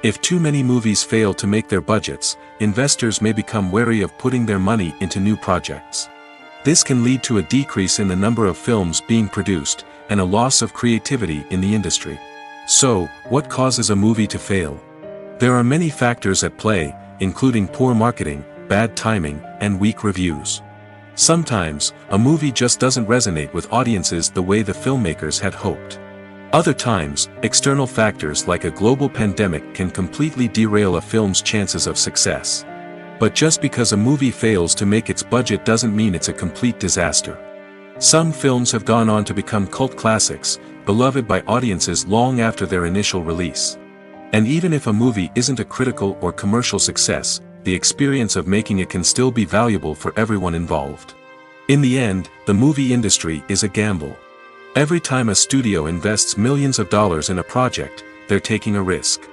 If too many movies fail to make their budgets, investors may become wary of putting their money into new projects. This can lead to a decrease in the number of films being produced, and a loss of creativity in the industry. So, what causes a movie to fail? There are many factors at play, including poor marketing, bad timing, and weak reviews. Sometimes, a movie just doesn't resonate with audiences the way the filmmakers had hoped. Other times, external factors like a global pandemic can completely derail a film's chances of success. But just because a movie fails to make its budget doesn't mean it's a complete disaster. Some films have gone on to become cult classics, beloved by audiences long after their initial release. And even if a movie isn't a critical or commercial success, the experience of making it can still be valuable for everyone involved. In the end, the movie industry is a gamble. Every time a studio invests millions of dollars in a project, they're taking a risk.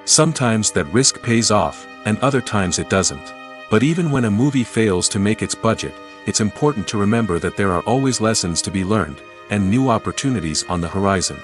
Sometimes that risk pays off, and other times it doesn't. But even when a movie fails to make its budget, it's important to remember that there are always lessons to be learned, and new opportunities on the horizon.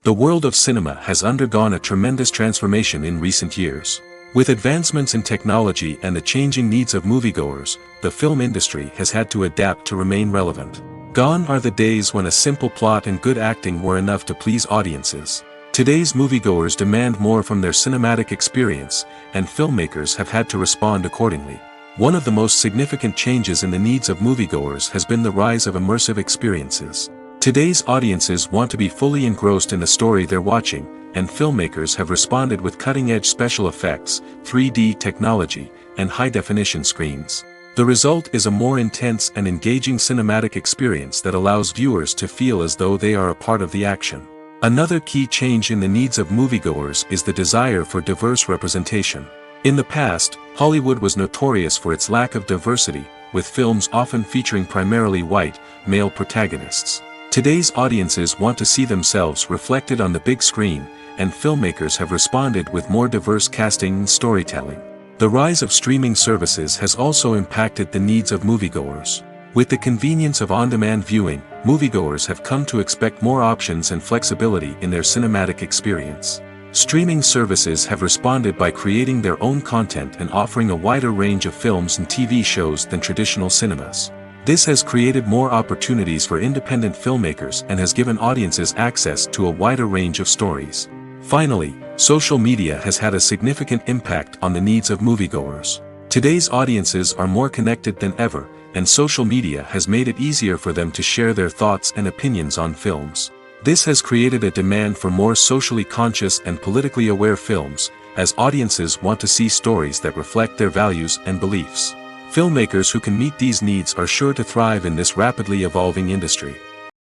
The world of cinema has undergone a tremendous transformation in recent years. With advancements in technology and the changing needs of moviegoers, the film industry has had to adapt to remain relevant. Gone are the days when a simple plot and good acting were enough to please audiences. Today's moviegoers demand more from their cinematic experience, and filmmakers have had to respond accordingly. One of the most significant changes in the needs of moviegoers has been the rise of immersive experiences. Today's audiences want to be fully engrossed in the story they're watching, and filmmakers have responded with cutting-edge special effects, 3D technology, and high-definition screens. The result is a more intense and engaging cinematic experience that allows viewers to feel as though they are a part of the action. Another key change in the needs of moviegoers is the desire for diverse representation. In the past, Hollywood was notorious for its lack of diversity, with films often featuring primarily white, male protagonists. Today's audiences want to see themselves reflected on the big screen, and filmmakers have responded with more diverse casting and storytelling. The rise of streaming services has also impacted the needs of moviegoers. With the convenience of on-demand viewing, moviegoers have come to expect more options and flexibility in their cinematic experience. Streaming services have responded by creating their own content and offering a wider range of films and TV shows than traditional cinemas. This has created more opportunities for independent filmmakers and has given audiences access to a wider range of stories. Finally, social media has had a significant impact on the needs of moviegoers. Today's audiences are more connected than ever, and social media has made it easier for them to share their thoughts and opinions on films. This has created a demand for more socially conscious and politically aware films, as audiences want to see stories that reflect their values and beliefs. Filmmakers who can meet these needs are sure to thrive in this rapidly evolving industry.